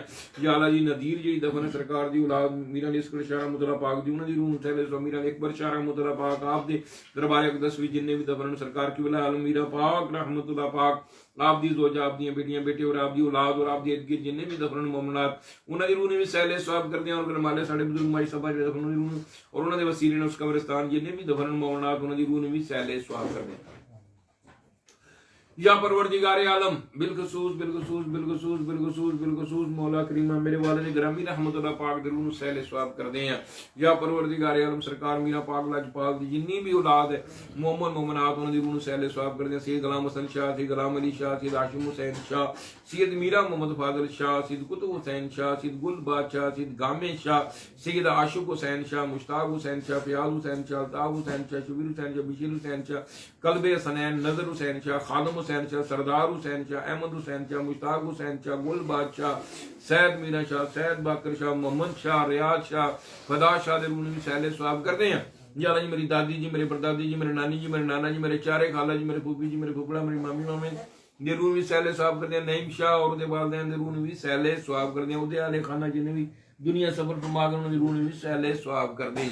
یا اللہ جی نذیر جی دفن سرکار دی اولاد میرا علی اصغر شاہ رحمۃ اللہ پاک دی انہاں دی روح سہل ثواب میرا علی اکبر شاہ رحمۃ اللہ پاک آپ دے دربار اقدس وچ جننے بھی دفن سرکار کی ولا عالم میرا پاک رحمۃ اللہ پاک آپ دی زوجہ آپ دی بیٹیاں بیٹے اور آپ دی اولاد اور آپ دی ارد گرد جننے بھی دفن مومنات انہاں دی روح نے بھی سہل ثواب کر دیں اور مالے ساڑھے بزرگ مائی سبھا جو دفن روح اور انہوں نے وسیلے نے اس قبرستان جنہیں بھی دفن مومنات انہوں نے روح نے بھی سہل ثواب کر دیں یا پروردگار عالم بالخصوص بالخصوص بالخصوص بالخصوص بالخصوص مولا کریمہ میرے والد گرامی رحمت اللہ پاک درون و سہل ثواب کر دیں یا پروردگار عالم سرکار میرا پاک لاجپال دی جنی بھی اولاد ہے مومن مومنات انہوں نے درون و سہل ثواب کر دیں سید غلام حسن شاہ، سید غلام علی شاہ، سید ہاشم حسین شاہ، سید میرا محمد فاضل شاہ، سید قطب حسین شاہ، سید گل بادشاہ، سید گامے شاہ، سید عاشق حسین شاہ، مشتاق حسین شاہ، فیاض حسین شاہ، الطاف حسین شاہ، شبیر حسین شاہ، بشیر حسین شاہ، قلب حسنین، نظر حسین شاہ، خادم حسین شاہ، سردار حسین شاہ، احمد حسین شاہ، مشتاق حسین شاہ، گل بادشاہ، سید میرا شاہ، سید باقر شاہ، محمد شاہ، ریاض شاہ، فدا شاہ دے روح نے سہل ثواب کر دیں یا اللہ جی میری دادی جی، میرے پردادی جی، میرے نانی جی، میرے نانا جی، میرے چارے خالہ جی، میرے پھوپھی جی، میرے پھوپڑا، میری مامی مامے دے روح بھی سہل ثواب کر دیں نعیم شاہ اور دے والدین دے روح نے بھی سہل ثواب کر دیں دے اہل خانہ جنہیں بھی دنیا سفر فرما کر انہوں نے روح نے بھی سہل ثواب کر دیں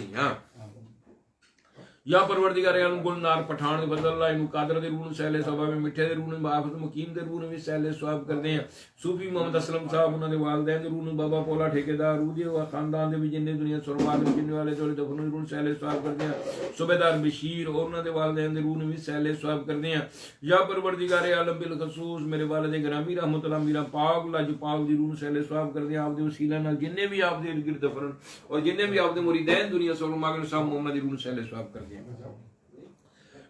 یا پروردگار عالم گلنار پٹھان دے بدل اللہ قادر دے روح سہل ثواب میں مٹھے دے روح نے بافت مقیم دے روح نے بھی سہل ثواب کر دیں صوفی محمد اسلم صاحب انہوں نے والدین دے روح نے بابا پولا ٹھیکیدار روح دے خاندان دے بھی جن دنیا سرماد جن والے چولے دفن روح سہل ثواب کر دیں صوبیدار بشیر اور انہوں نے والدین دے روح نے بھی سہل ثواب کر دیں یا پروردگار عالم بالخصوص میرے والد گرامی رحمت اللہ میرا پاک لاجپال دی روح سہل ثواب کر دیں آپ دے وسیلہ نال جن بھی آپ دے ارد گرد دفن اور جن بھی آپ دے مریدین دنیا سرماد صاحب محمد دی روح سہل ثواب کر دیں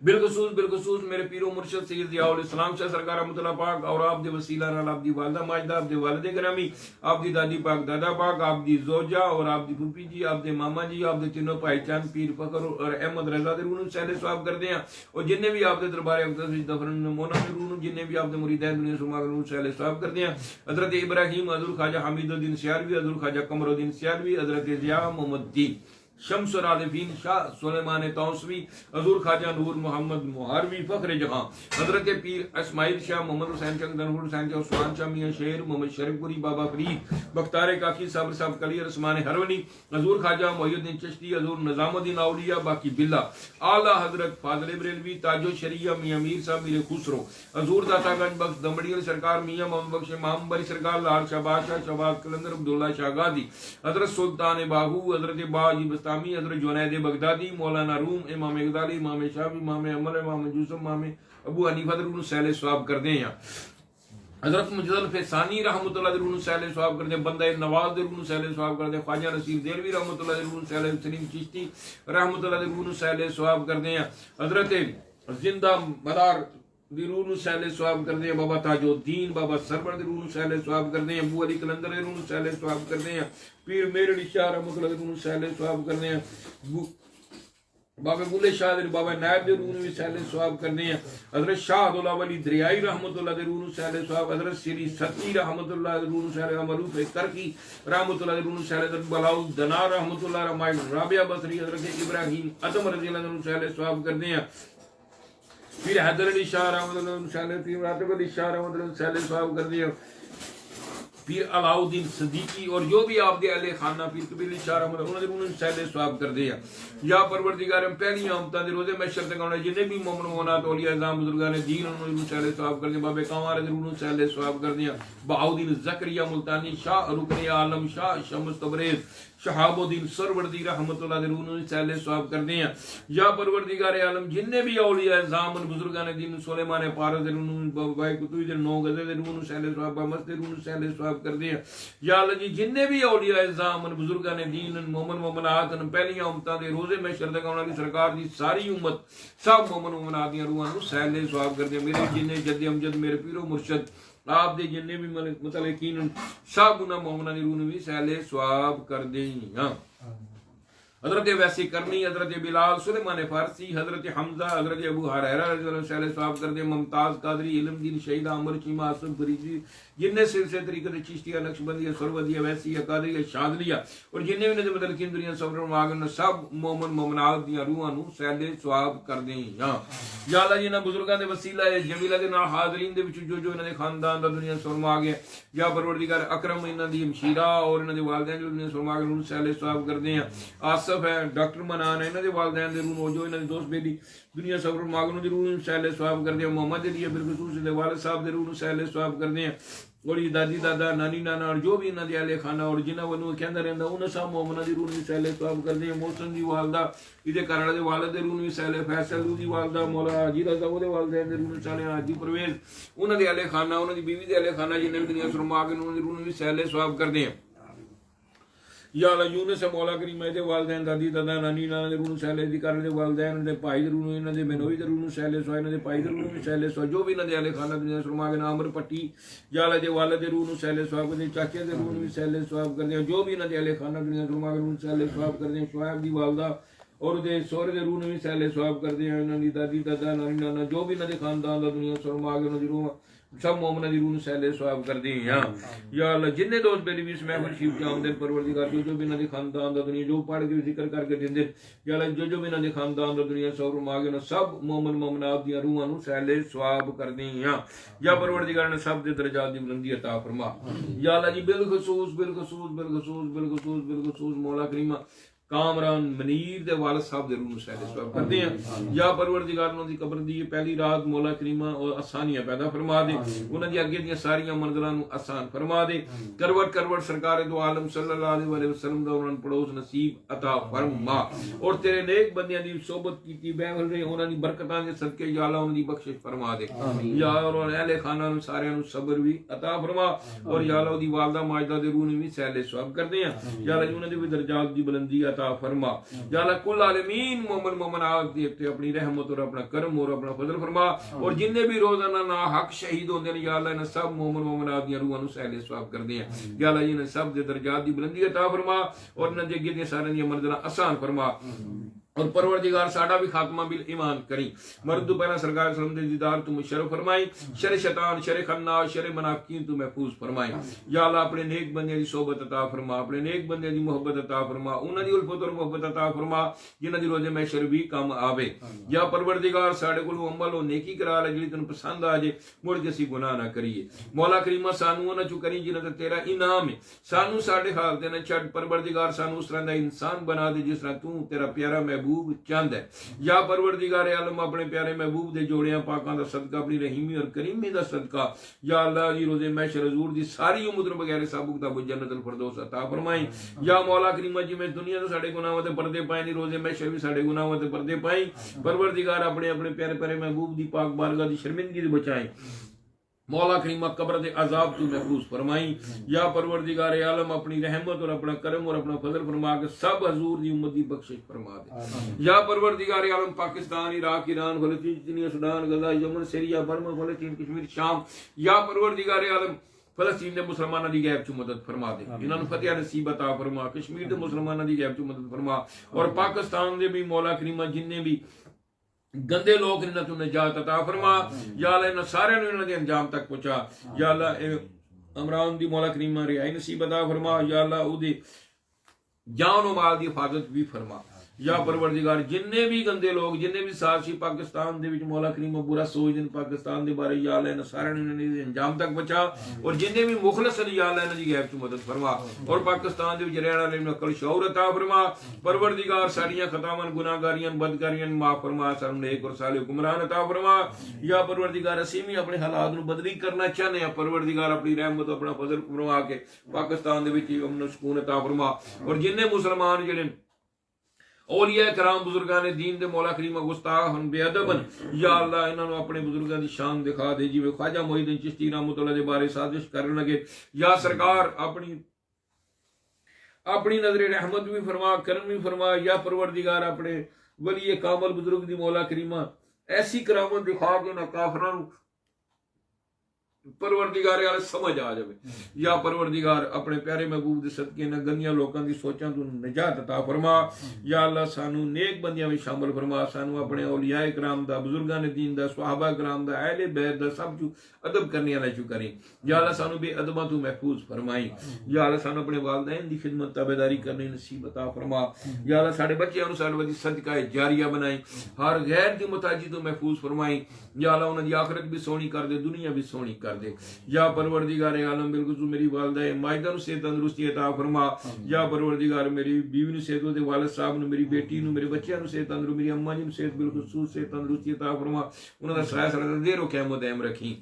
بالخصوص میرے پیر و مرشد سید ضیاء الاسلام شاہ سرکار رحمۃ اللہ پاک اور آپ دے وسیلہ نال آپ دی والدہ ماجدہ آپ دے والد گرامی آپ دی دادی پاک دادا پاک آپ دی زوجہ اور آپ دی پھوپھی جی آپ دے ماما جی آپ دے تینوں بھائی چاند پیر فخر اور احمد رضا دے روح سہل ثواب کر دیں اور جن بھی آپ دے دربار اقدس وچ دفن مونا دے روح جن بھی آپ دے مریدین دنیا سما روح سہل ثواب کر دیں حضرت ابراہیم حضور خواجہ حمید الدین سیالوی حضور خواجہ قمر الدین سیالوی حضرت ضیاء محمد دین شمس العارفین شاہ سلیمان توسوی حضور خواجہ نور محمد مہاروی فخر جہاں حضرت پیر اسماعیل شاہ محمد حسین شاہ دنور حسین شاہ عثمان شاہ میاں شیر محمد شریف پوری بابا فرید بختار کاکی صابر صاحب کلی عثمان ہرونی حضور خواجہ محی الدین چشتی حضور نظام الدین اولیاء باقی باللہ اعلیٰ حضرت فاضل بریلوی تاج الشریعہ میاں میر صاحب میر خسرو حضور داتا گنج بخش دمڑی علی سرکار میاں محمد بخش امام بری سرکار لال شہباز شاہ شہباز کلندر عبداللہ شاہ غازی حضرت سلطان باہو حضرت باجی بستامی حضرت جنید بغدادی مولانا روم امام غزالی امام شافعی امام عمر امام یوسف امام ابو حنیفہ دے روح سہل ثواب کر دیں حضرت مجدل فیسانی رحمۃ اللہ دے روح سہل ثواب کر دیں بندہ نواز دے روح سہل ثواب کر دیں خواجہ نصیر دہلوی رحمۃ اللہ دے روح سہل سلیم چشتی رحمۃ اللہ دے روح سہل ثواب کر دیں حضرت زندہ مدار دی روح سہل ثواب کر دیں بابا تاج الدین بابا سرور دی روح سہل ثواب کر دیں ابو علی کلندر دی روح سہل ثواب کر دیں پیر میر علی شاہ رحمۃ اللہ دی روح سہل ثواب کر دیں بابا بولے شاہ دے بابا نائب دے روح سہل ثواب کر دیں حضرت شاہ عبداللہ ولی دریائی رحمۃ اللہ دے روح سہل ثواب حضرت سری ستی رحمۃ اللہ دے روح سہل معروف کرکی رحمۃ اللہ دے روح سہل حضرت بلاؤ دنار رحمۃ اللہ رحمائن رابعہ بصری حضرت ابراہیم ادم رضی اللہ عنہ سہل ثواب کر دیں پھر حیدر علی شاہ رحمۃ اللہ سہل پھر راتب علی شاہ رحمۃ اللہ سہل ثواب کر دیں پیر علاؤدین صدیقی اور جو بھی آپ دے اہل خانہ پیر قبیلی شاہ رحمت انہوں نے انہوں نے سہل ثواب کر دیا یا پروردگار پہلی آمتاں دے روزے محشر تک آنے جنہیں بھی مومن مومنات اولیاء اعظام بزرگان دین انہوں نے سہل ثواب کر دیا بابے کانوار انہوں نے سہل ثواب کر دیا بہاؤدین زکریا ملتانی شاہ رکن عالم شاہ شمس تبریز شہاب الدین سروردی رحمت اللہ علیہ انہوں نے سہل ثواب کر دیا یا پروردگار عالم جنہیں بھی اولیاء اعظام بزرگان دین سلیمان پارس انہوں نے بھائی کتوی دے 9 غزے دے انہوں نے سہل ثواب مسجد انہوں نے سہل ثواب کر دیا یا اللہ جی جنہیں بھی اولیاء اعظام بزرگان دین مومن مومنات پہلیاں امتاں دے روزے میں شرط آنے والی سرکار دی ساری امت سب مومن مومنات دی روحاں نو سہل ثواب کر دیا میرے جنہیں جد امجد میرے پیرو مرشد آپ دے جنہیں بھی متعلقین سب انہاں مومناں دی روح نو بھی سہل ثواب کر دیاں حضرت ویسی کرنی حضرت بلال سلیمان فارسی حضرت حمزہ حضرت ابو ہریرہ رضی اللہ عنہ سہل ثواب کر دے ممتاز قادری علم دین شہید عمر چیمہ آصف فریدی جنہیں سلسلے طریقت چشتیہ نقشبندیہ سروردیہ ویسیہ قادریہ شاذلیہ اور جنہیں بھی نظر مدلکین دنیا صبر و ماغن سب مومن مومنات دیاں روحاں نو سہل ثواب کر دیں یا اللہ جنہاں بزرگاں دے وسیلہ جمیلہ دے نال حاضرین دے وچ جو انہاں دے خاندان دا دنیا صبر و آگیا یا پروردگار اکرم انہاں دی ہمشیرہ اور انہاں دے والدین جو دنیا صبر و آگن سہل ثواب کر دیں آصف ہے ڈاکٹر منان ہے انہاں دے والدین دے روح جو انہاں دے دوست بیلی دنیا صبر و ماغن دی روح سہل ثواب کر دیں محمد علی بالخصوص دے والد صاحب دے روح سہل ثواب کر دیں اور یہ دادی دادا نانی نانا اور جو بھی انہاں دے اہل خانہ اور جنہاں ونوں کہندا رہندا انہاں سب مومناں دی روح سہل ثواب کر دیں محسن دی والدہ ایدے کارڑ دے والد دے روح سہل فیصل دی والدہ مولا حاجی رضا دے والدین دے روح سہل حاجی پرویز انہاں دے اہل خانہ انہاں دی بیوی دے اہل خانہ جنہاں دنیا سرما کے انہاں دی روح سہل ثواب کر دیں یا اللہ یونس مولا کریم دے والدین دادی دادا نانی نانا دے روح سہل دی کارڑ دے والدین دے بھائی دے روح انہاں دے بہنوئی دے روح سہل ثواب انہاں دے بھائی دے روح سہل ثواب جو بھی انہاں دے اہل خانہ دنیا سرما کے عامر پٹی یا اللہ دے والد دے روح سہل ثواب کر دیں چاچے دے روح سہل ثواب کر دیں جو بھی انہاں دے اہل خانہ دنیا سرما کے روح سہل ثواب کر دیں شعیب دی والدہ اور دے سورے دے روح بھی سہل ثواب کر دیں انہاں دی دادی دادا نانی نانا جو بھی انہاں دے خاندان دا دنیا سرما کے انہاں دی روح سب مومنہ دی روح سہل ثواب کر دیں یا اللہ جنہیں دوست بیلی بھی اس محفل شریف جام دن پروردگار جو بھی انہاں دی خاندان دا دنیا جو پڑھ کے ذکر کر کے دن یا اللہ جو بھی انہاں دی خاندان دا دنیا سور ماگے نہ سب مومن مومنات دی روحاں نو سہل ثواب کر دیں یا پروردگار نے سب دے درجات دی بلندی عطا فرما یا اللہ جی بالخصوص مولا کریمہ کامران منیر دے والد صاحب دے روح سہل ثواب کر دیں یا پروردگار انہاں دی قبر دی پہلی رات مولا کریمہ اور آسانیاں پیدا فرما دے انہاں دی اگے دیاں ساریاں منزلاں نو آسان فرما دے کروٹ سرکار دو عالم صلی اللہ علیہ وسلم دا انہاں پڑوس نصیب عطا فرما اور تیرے نیک بندیاں دی صحبت کیتی بیٹھ رہے انہاں دی برکتاں دے صدقے یا اللہ انہاں دی بخشش فرما دے یا اور اہل خانہ نو سارے نو صبر بھی عطا فرما اور یا اللہ دی والدہ ماجدہ دے روح نو بھی سہل ثواب کر دیں یا اللہ انہاں دی درجات دی بلندی عطا فرما یا اللہ کل عالمین مومن مومنات دی اپنی رحمت اور اپنا کرم اور اپنا فضل فرما اور جننے بھی روزانہ نا حق شہید ہوندے نے یا اللہ انہاں سب مومن مومنات دی روحاں نو سہل ثواب کر دیں یا اللہ انہاں سب دے درجات دی بلندی عطا فرما اور انہاں دے اگے دی سارے دی منزلاں آسان فرما اور پروردگار ساڈا بھی خاتمہ بالایمان کریں مرد پہلا سرکار صلی اللہ علیہ وسلم دے دیدار تو مشرف فرمائیں شر شیطان شر خناس شر منافقین تو محفوظ فرمائیں یا اللہ اپنے نیک بندے دی صحبت عطا فرما اپنے نیک بندے دی محبت عطا فرما انہاں دی الفت اور محبت عطا فرما جنہاں دی روزے محشر بھی کام آوے یا پروردگار ساڈے کول عمل و نیکی کرا لے جڑی تینوں پسند آ جے مڑ کے اسی گناہ نہ کریے مولا کریمہ سانو نہ چو کریں جنہاں تے تیرا انعام ہے سانو ساڈے حال تے نہ چھڈ پروردگار سانو اس طرح دا انسان بنا دے جس طرح تو تیرا پیارا محبوب چند ہے یا پروردگار عالم اپنے پیارے محبوب دے جوڑیاں پاکاں دا صدقہ اپنی رحیمی اور کریمی دا صدقہ یا اللہ جی روزے محشر حضور دی ساری امت نو بغیر حساب کتاب جنت الفردوس عطا فرمائیں یا مولا کریم جی میں دنیا تے ساڈے گناہاں تے پردے پائیں دی روزے محشر بھی ساڈے گناہاں تے پردے پائیں پروردگار اپنے اپنے پیارے پیارے محبوب دی پاک بارگاہ دی شرمندگی سے بچائیں مولا کریمہ قبر دے عذاب تو محفوظ فرمائیں یا پروردگار عالم اپنی رحمت اور اپنا کرم اور اپنا فضل فرما کے سب حضور دی امت دی بخشش فرما دے یا پروردگار عالم پاکستان عراق ایران فلسطین چینیا سودان غزہ یمن سیریا برما فلسطین کشمیر شام یا پروردگار عالم فلسطین دے مسلماناں دی غیب چ مدد فرما دے انہاں نو فتح نصیب عطا فرما کشمیر دے مسلماناں دی غیب چ مدد فرما اور پاکستان دے بھی مولا کریمہ جننے بھی گندے لوگ انہاں تو نجات عطا فرما یا اللہ انہاں سارے انہاں دے انجام تک پہنچا یا اللہ عمران دی مولا کریمہ رہائی نصیب عطا فرما یا اللہ او دی جان و مال دی حفاظت بھی فرما یا پروردگار جننے بھی گندے لوگ جننے بھی سازشی پاکستان دے وچ مولا کریم برا سوچ دن پاکستان دے بارے یا اللہ سارے نے انجام تک بچا اور جننے بھی مخلص ہیں یا اللہ انہاں دی غیب چ مدد فرما اور پاکستان دے وچ رہن والے نوں عقل شعور عطا فرما پروردگار ساڈیاں خطاواں گناہگاریاں بدکاریاں معاف فرما سانوں نیک اور صالح حکمران عطا فرما یا پروردگار اسی بھی اپنے حالات نوں بدلی کرنا چاہنے ہیں پروردگار اپنی رحمت اپنا فضل فرما کے پاکستان دے وچ امن و سکون عطا فرما اور جننے مسلمان جڑے اولیاء کرام بزرگان دین دے مولا کریم گستاخ ہن بے ادب یا اللہ انہاں نوں اپنے بزرگاں دی شان دکھا دے جویں خواجہ معین الدین چشتی رحمۃ اللہ دے بارے سازش کرن لگے یا سرکار اپنی نظر رحمت بھی فرما کرم بھی فرما یا پروردگار اپنے ولی کامل بزرگ دی مولا کریمہ ایسی کرامت دکھا کے نہ کافراں نوں پروردگار عالم سمجھ آ جائے یا پروردگار اپنے پیارے محبوب دے صدقے نہ گندیاں لوکاں دی سوچاں تو نجات عطا فرما یا اللہ سانو نیک بندیاں میں شامل فرما سانو اپنے اولیاء کرام دا بزرگان دین دا صحابہ کرام دا اہل بیت دا سب جو ادب کرنے والا جو کریں یا اللہ سانو بے ادباں تو محفوظ فرمائی یا اللہ سانو اپنے والدین دی خدمت تابعداری کرنے نصیب عطا فرما یا اللہ ساڈے بچیاں نوں ساڈے صدقہ جاریہ بنائی ہر غیر دی محتاجی تو محفوظ فرمائی یا اللہ انہاں دی آخرت بھی سونی کر دے دنیا بھی سونی کر دے یا پروردگار عالم بالکل میری والدہ ماجدہ نوں صحت تندرستی عطا فرما یا پروردگار میری بیوی نوں صحت دے والد صاحب نوں میری بیٹی نوں میرے بچیاں نوں صحت تندرستی میری اماں جی نوں صحت بالخصوص صحت تندرستی عطا فرما انہاں دا سایہ سایہ دیر و قیامت دائم رکھی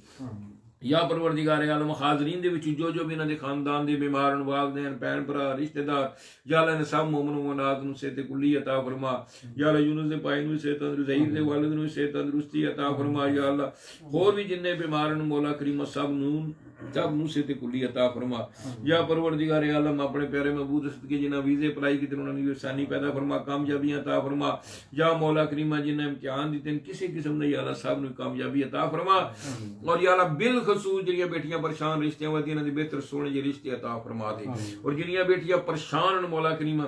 یا پروردگار عالم حاضرین دے وچ جو بھی انہاں دے خاندان دے بیمار والدین بہن بھرا رشتہ دار یا اللہ نے سب مومن و مومنات نوں صحت کلی عطا فرما یا اللہ یونس دے پائی نوں صحت تندرستی ظہیر دے والد نوں صحت تندرستی عطا فرما یا اللہ اور بھی جننے بیمار مولا کریم سب نوں صحت کلی عطا فرما یا پروردگار عالم اپنے پیارے محبوب صدقے جنہاں ویزے اپلائی کیتے انہاں نوں آسانی پیدا فرما کامیابیاں عطا فرما یا مولا کریم جنہاں امتحان دتے کسی قسم دے یا اللہ سب نوں کامیابی عطا فرما اور یا اللہ بالخصوص جڑیاں بیٹیاں پریشان رشتیاں ودی انہاں دے بہتر سونے جے رشتے عطا فرما دے اور جڑیاں بیٹیاں پریشان مولا کریم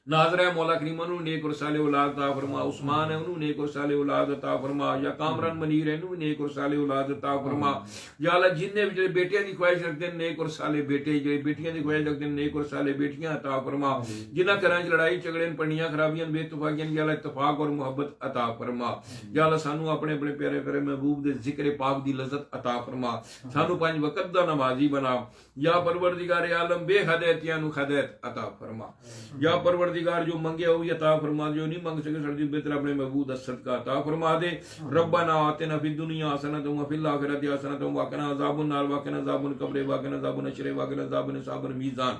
ناظر ہے مولا کریم انہوں نیک اور صالح اولاد عطا فرما عثمان ہے انہوں نیک اور صالح اولاد عطا فرما یا کامران منیر ہے انہوں نیک اور صالح اولاد عطا فرما یا اللہ جننے بھی بیٹیاں دی خواہش رکھتے ہیں نیک اور صالح بیٹے جو بیٹیاں دی خواہش رکھتے ہیں نیک اور صالح بیٹیاں عطا فرما جنہاں گھراں وچ لڑائی جھگڑے پڑھیاں خرابیاں بے اتفاقیاں یا اللہ اتفاق اور محبت عطا فرما یا اللہ سانو اپنے اپنے پیارے پیارے محبوب دے ذکر پاک دی لذت عطا فرما سانو 5 وقت دا نمازی بنا یا پروردگار عالم بے ہدایتیاں نو ہدایت عطا فرما یا پروردگار جو منگے ہوئی عطا فرما جو نہیں منگ سکے سردی بہتر اپنے محبوب صدقہ عطا فرما دے ربنا آتنا فی الدنیا حسنۃ وفی الآخرۃ حسنۃ وقنا عذاب النار وقنا عذاب القبر وقنا عذاب النشر وقنا عذاب اصحاب المیزان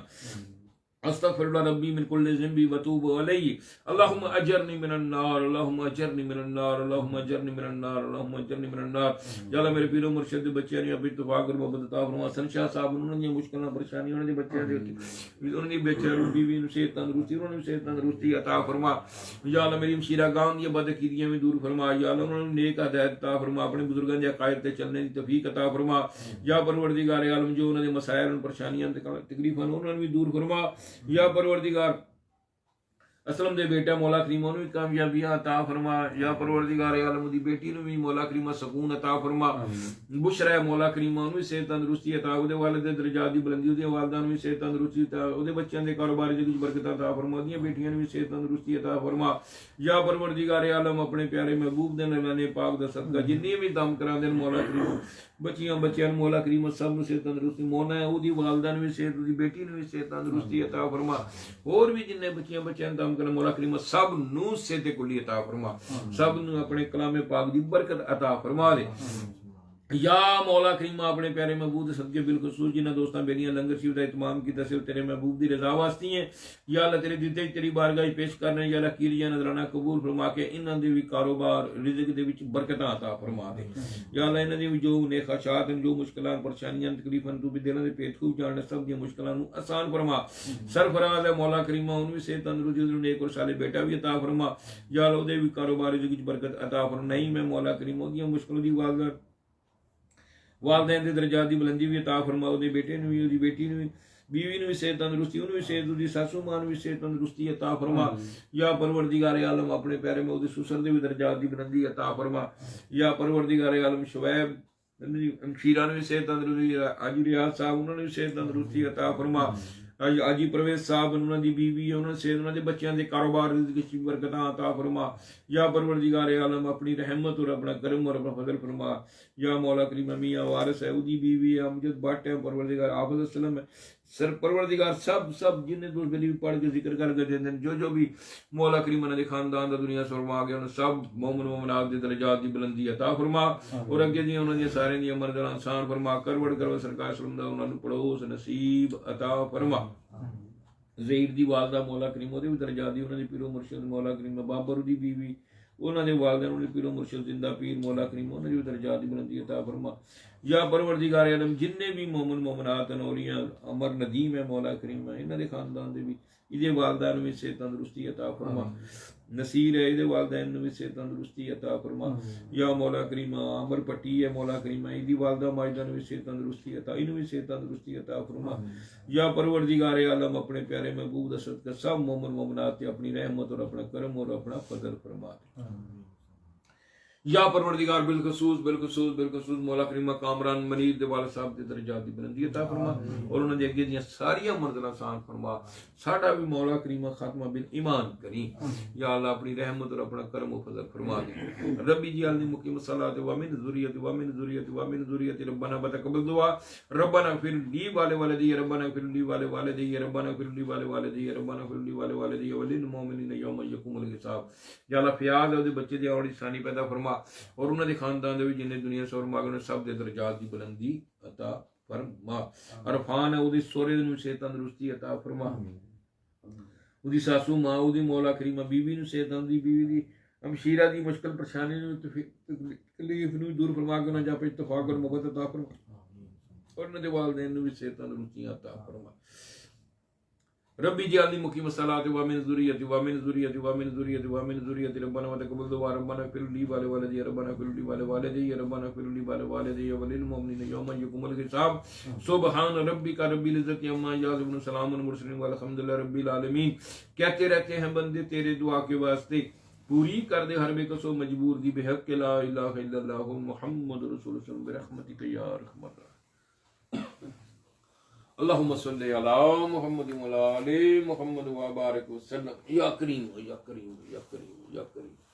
استغفر اللہ ربی من کل ذنب وتوب علیہ اللہم اجرنی من النار اللہم اجرنی من النار اللہم اجرنی من النار اللہم اجرنی من النار یا اللہ میرے پیر و مرشد بچیاں نے ابھی اتفاق اور محبت عطا فرما حسن شاہ صاحب انہوں نے مشکلاں پریشانیاں انہوں نے بچیاں دے انہوں نے بیچارے بیوی نوں صحت تندرستی انہوں نے صحت تندرستی عطا فرما یا اللہ میری مشیرہ گاؤں دی بدعقیدگیاں بھی دور فرما یا اللہ انہوں نے نیک ہدایت عطا فرما اپنے بزرگاں دے عقائد تے چلنے دی توفیق عطا فرما یا پروردگار عالم جو انہوں نے مسائل اور پریشانیاں تکلیفاں انہوں نے بھی دور فرما یا پروردگار اسلم دے بیٹا مولا کریم انہوں بھی کامیابیاں عطا فرما یا پروردگار عالم دی بیٹی نوں بھی مولا کریم سکون عطا فرما بشرا مولا کریم انہوں بھی صحت تندرستی عطا او دے والد دے درجات دی بلندی او دے والداں نوں بھی صحت تندرستی عطا او دے بچیاں دے کاروبار دی کچھ برکت عطا فرما دیاں بیٹیاں نوں بھی صحت تندرستی عطا فرما یا پروردگار عالم اپنے پیارے محبوب دے نانے پاک دا صدقہ جنی بھی دم کرا دے مولا کریم بچیاں مولا کریم سب نوں صحت تندرستی مونا ہے او دی والدہ نوں بھی صحت دی بیٹی نوں بھی صحت تندرستی عطا فرما اور بھی جننے بچیاں دم کرا مولا کریم سب نوں صحت کلی عطا فرما سب نوں اپنے کلام پاک دی برکت عطا فرما دے یا مولا کریم اپنے پیارے محبوب صدقے بالخصوص جنہاں دوستاں بیلیاں لنگر شریف دا اہتمام کیتا سی تیرے محبوب دی رضا واسطے ہیں یا اللہ تیرے دیتے تیری بارگاہ پیش کرنے یا اللہ کیریاں نظرانہ قبول فرما کے انہاں دے وی کاروبار رزق دے وچ برکتاں عطا فرما دے یا اللہ انہاں دی جو نیک خواہشات جو مشکلات پریشانیاں تکلیفاں تو بھی دلاں دے پیٹ خوب جاننے سب دی مشکلاں نوں آسان فرما سرفراز ہے مولا کریم انہوں بھی صحت تندرستی نیک اور صالح بیٹا بھی عطا فرما یا اللہ دے وی کاروبار رزق وچ برکت عطا فرما نہیں میں مولا کریم دی مشکل دی والدین دے درجات دی بلندی بھی عطا فرما او دے بیٹے نوں بھی او دی بیٹی نوں بھی بیوی نوں بھی صحت تندرستی انہوں بھی صحت دی ساسو ماں نوں بھی صحت تندرستی عطا فرما یا پروردگار عالم اپنے پیارے میں او دے سسر دے بھی درجات دی بلندی عطا فرما یا پروردگار عالم شعیب شیرہ نوں بھی صحت تندرستی حاجی ریاض صاحب انہوں نے بھی صحت تندرستی عطا فرما ਆਜੀ ਪਰਵੇਜ਼ ਸਾਹਿਬ ਉਹਨਾਂ ਦੀ ਬੀਵੀ ਉਹਨਾਂ ਦੇ ਉਹਨਾਂ ਦੇ ਬੱਚਿਆਂ ਦੇ ਕਾਰੋਬਾਰ ਵਿੱਚ ਬਰਕਤਾਂ عطا فرما یا پروردگار عالم اپنی رحمت اور اپنا کرم اور اپنا فضل فرما یا مولا کریم میاں وارث ہے دی بیوی ہے امجد بٹ ہے پروردگار حافظ السلام ہے سر پروردگار سب جن دوست گلی پڑھ کے ذکر کر کے دین جو بھی مولا کریم نے خاندان دا دنیا فرما گیا انہاں سب مومن مومنات دے درجات دی بلندی عطا فرما اور اگے دی انہاں دی سارے دی عمر دل انسان فرما کروڑ کرو سرکار صلی اللہ علیہ وسلم دا انہاں نوں پڑوس نصیب عطا فرما زہیر دی والدہ مولا کریم دے بھی درجات دی انہاں دی پیرو مرشد مولا کریم بابر دی بیوی انہاں دے والدین انہاں دی پیرو مرشد زندہ پیر مولا کریم انہاں دی درجات دی بلندی عطا فرما یا پروردگار عالم جننے بھی مومن مومنات نوریاں عمر ندیم ہے مولا کریم ہے انہاں دے خاندان دے بھی ایدے والدین میں صحت تندرستی عطا فرما نصیر ہے ایدے والدین میں صحت تندرستی عطا فرما یا مولا کریم عمر پٹی ہے مولا کریم ایدی والدہ ماجدہ میں صحت تندرستی عطا انہوں میں صحت تندرستی عطا فرما یا پروردگار عالم اپنے پیارے محبوب دا صدقہ سب مومن مومنات اپنی رحمت اور اپنا کرم اور اپنا فضل فرما یا پروردگار بالخصوص مولا کریم کامران منیر دے والد صاحب دے درجات دی بلندی عطا فرما اور انہاں دے اگے دیاں ساریاں منزلاں آسان فرما ساڈا بھی مولا کریم خاتمہ بالایمان کری یا اللہ اپنی رحمت اور اپنا کرم و فضل فرما دے ربی جعلنی مقیم الصلاۃ و من ذریتی ربنا وتقبل دعا ربنا اغفر لی ولوالدی ربنا اغفر لی ولوالدی ربنا اغفر لی ولوالدی ربنا اغفر لی ولوالدی وللمؤمنین یوم یقوم الحساب یا اللہ فیاض دے بچے دی اور انسانی پیدا فرما اور انہوں نے خاندان دے جن دنیا سور ماگنے سب دے درجات دی بلندی عطا فرما عرفان ہے اودی سورے نو صحت تندرستی عطا فرما اودی ساسو ماں اودی مولا کریم بیوی نو صحت تندرستی بیوی دی ہمشیرہ دی مشکل پریشانی نو تکلیف نو دور فرما کے انہاں جا پہ اتفاق اور محبت عطا فرما اور انہاں دے والدین نو بھی صحت تندرستی عطا فرما ربی جعلنی مقیم الصلاۃ ومن ذریتی ربنا وتقبل دعا ربنا اغفر لی ولوالدی ربنا اغفر لی ولوالدی وللمؤمنین یوم یقوم الحساب سبحان ربک رب العزت عما یصفون سلام المرسلین والحمد للہ رب العالمین کہتے رہتے ہیں بندے تیرے دعا کے واسطے پوری کر دے ہر بے کسو مجبور دی بحق لا الہ الا اللہ محمد رسول اللہ برحمتک یا ارحم الراحمین اللہم صلی علی محمد وعلی آل محمد وبارک وسلم یا کریم یا کریم یا کریم یا کریم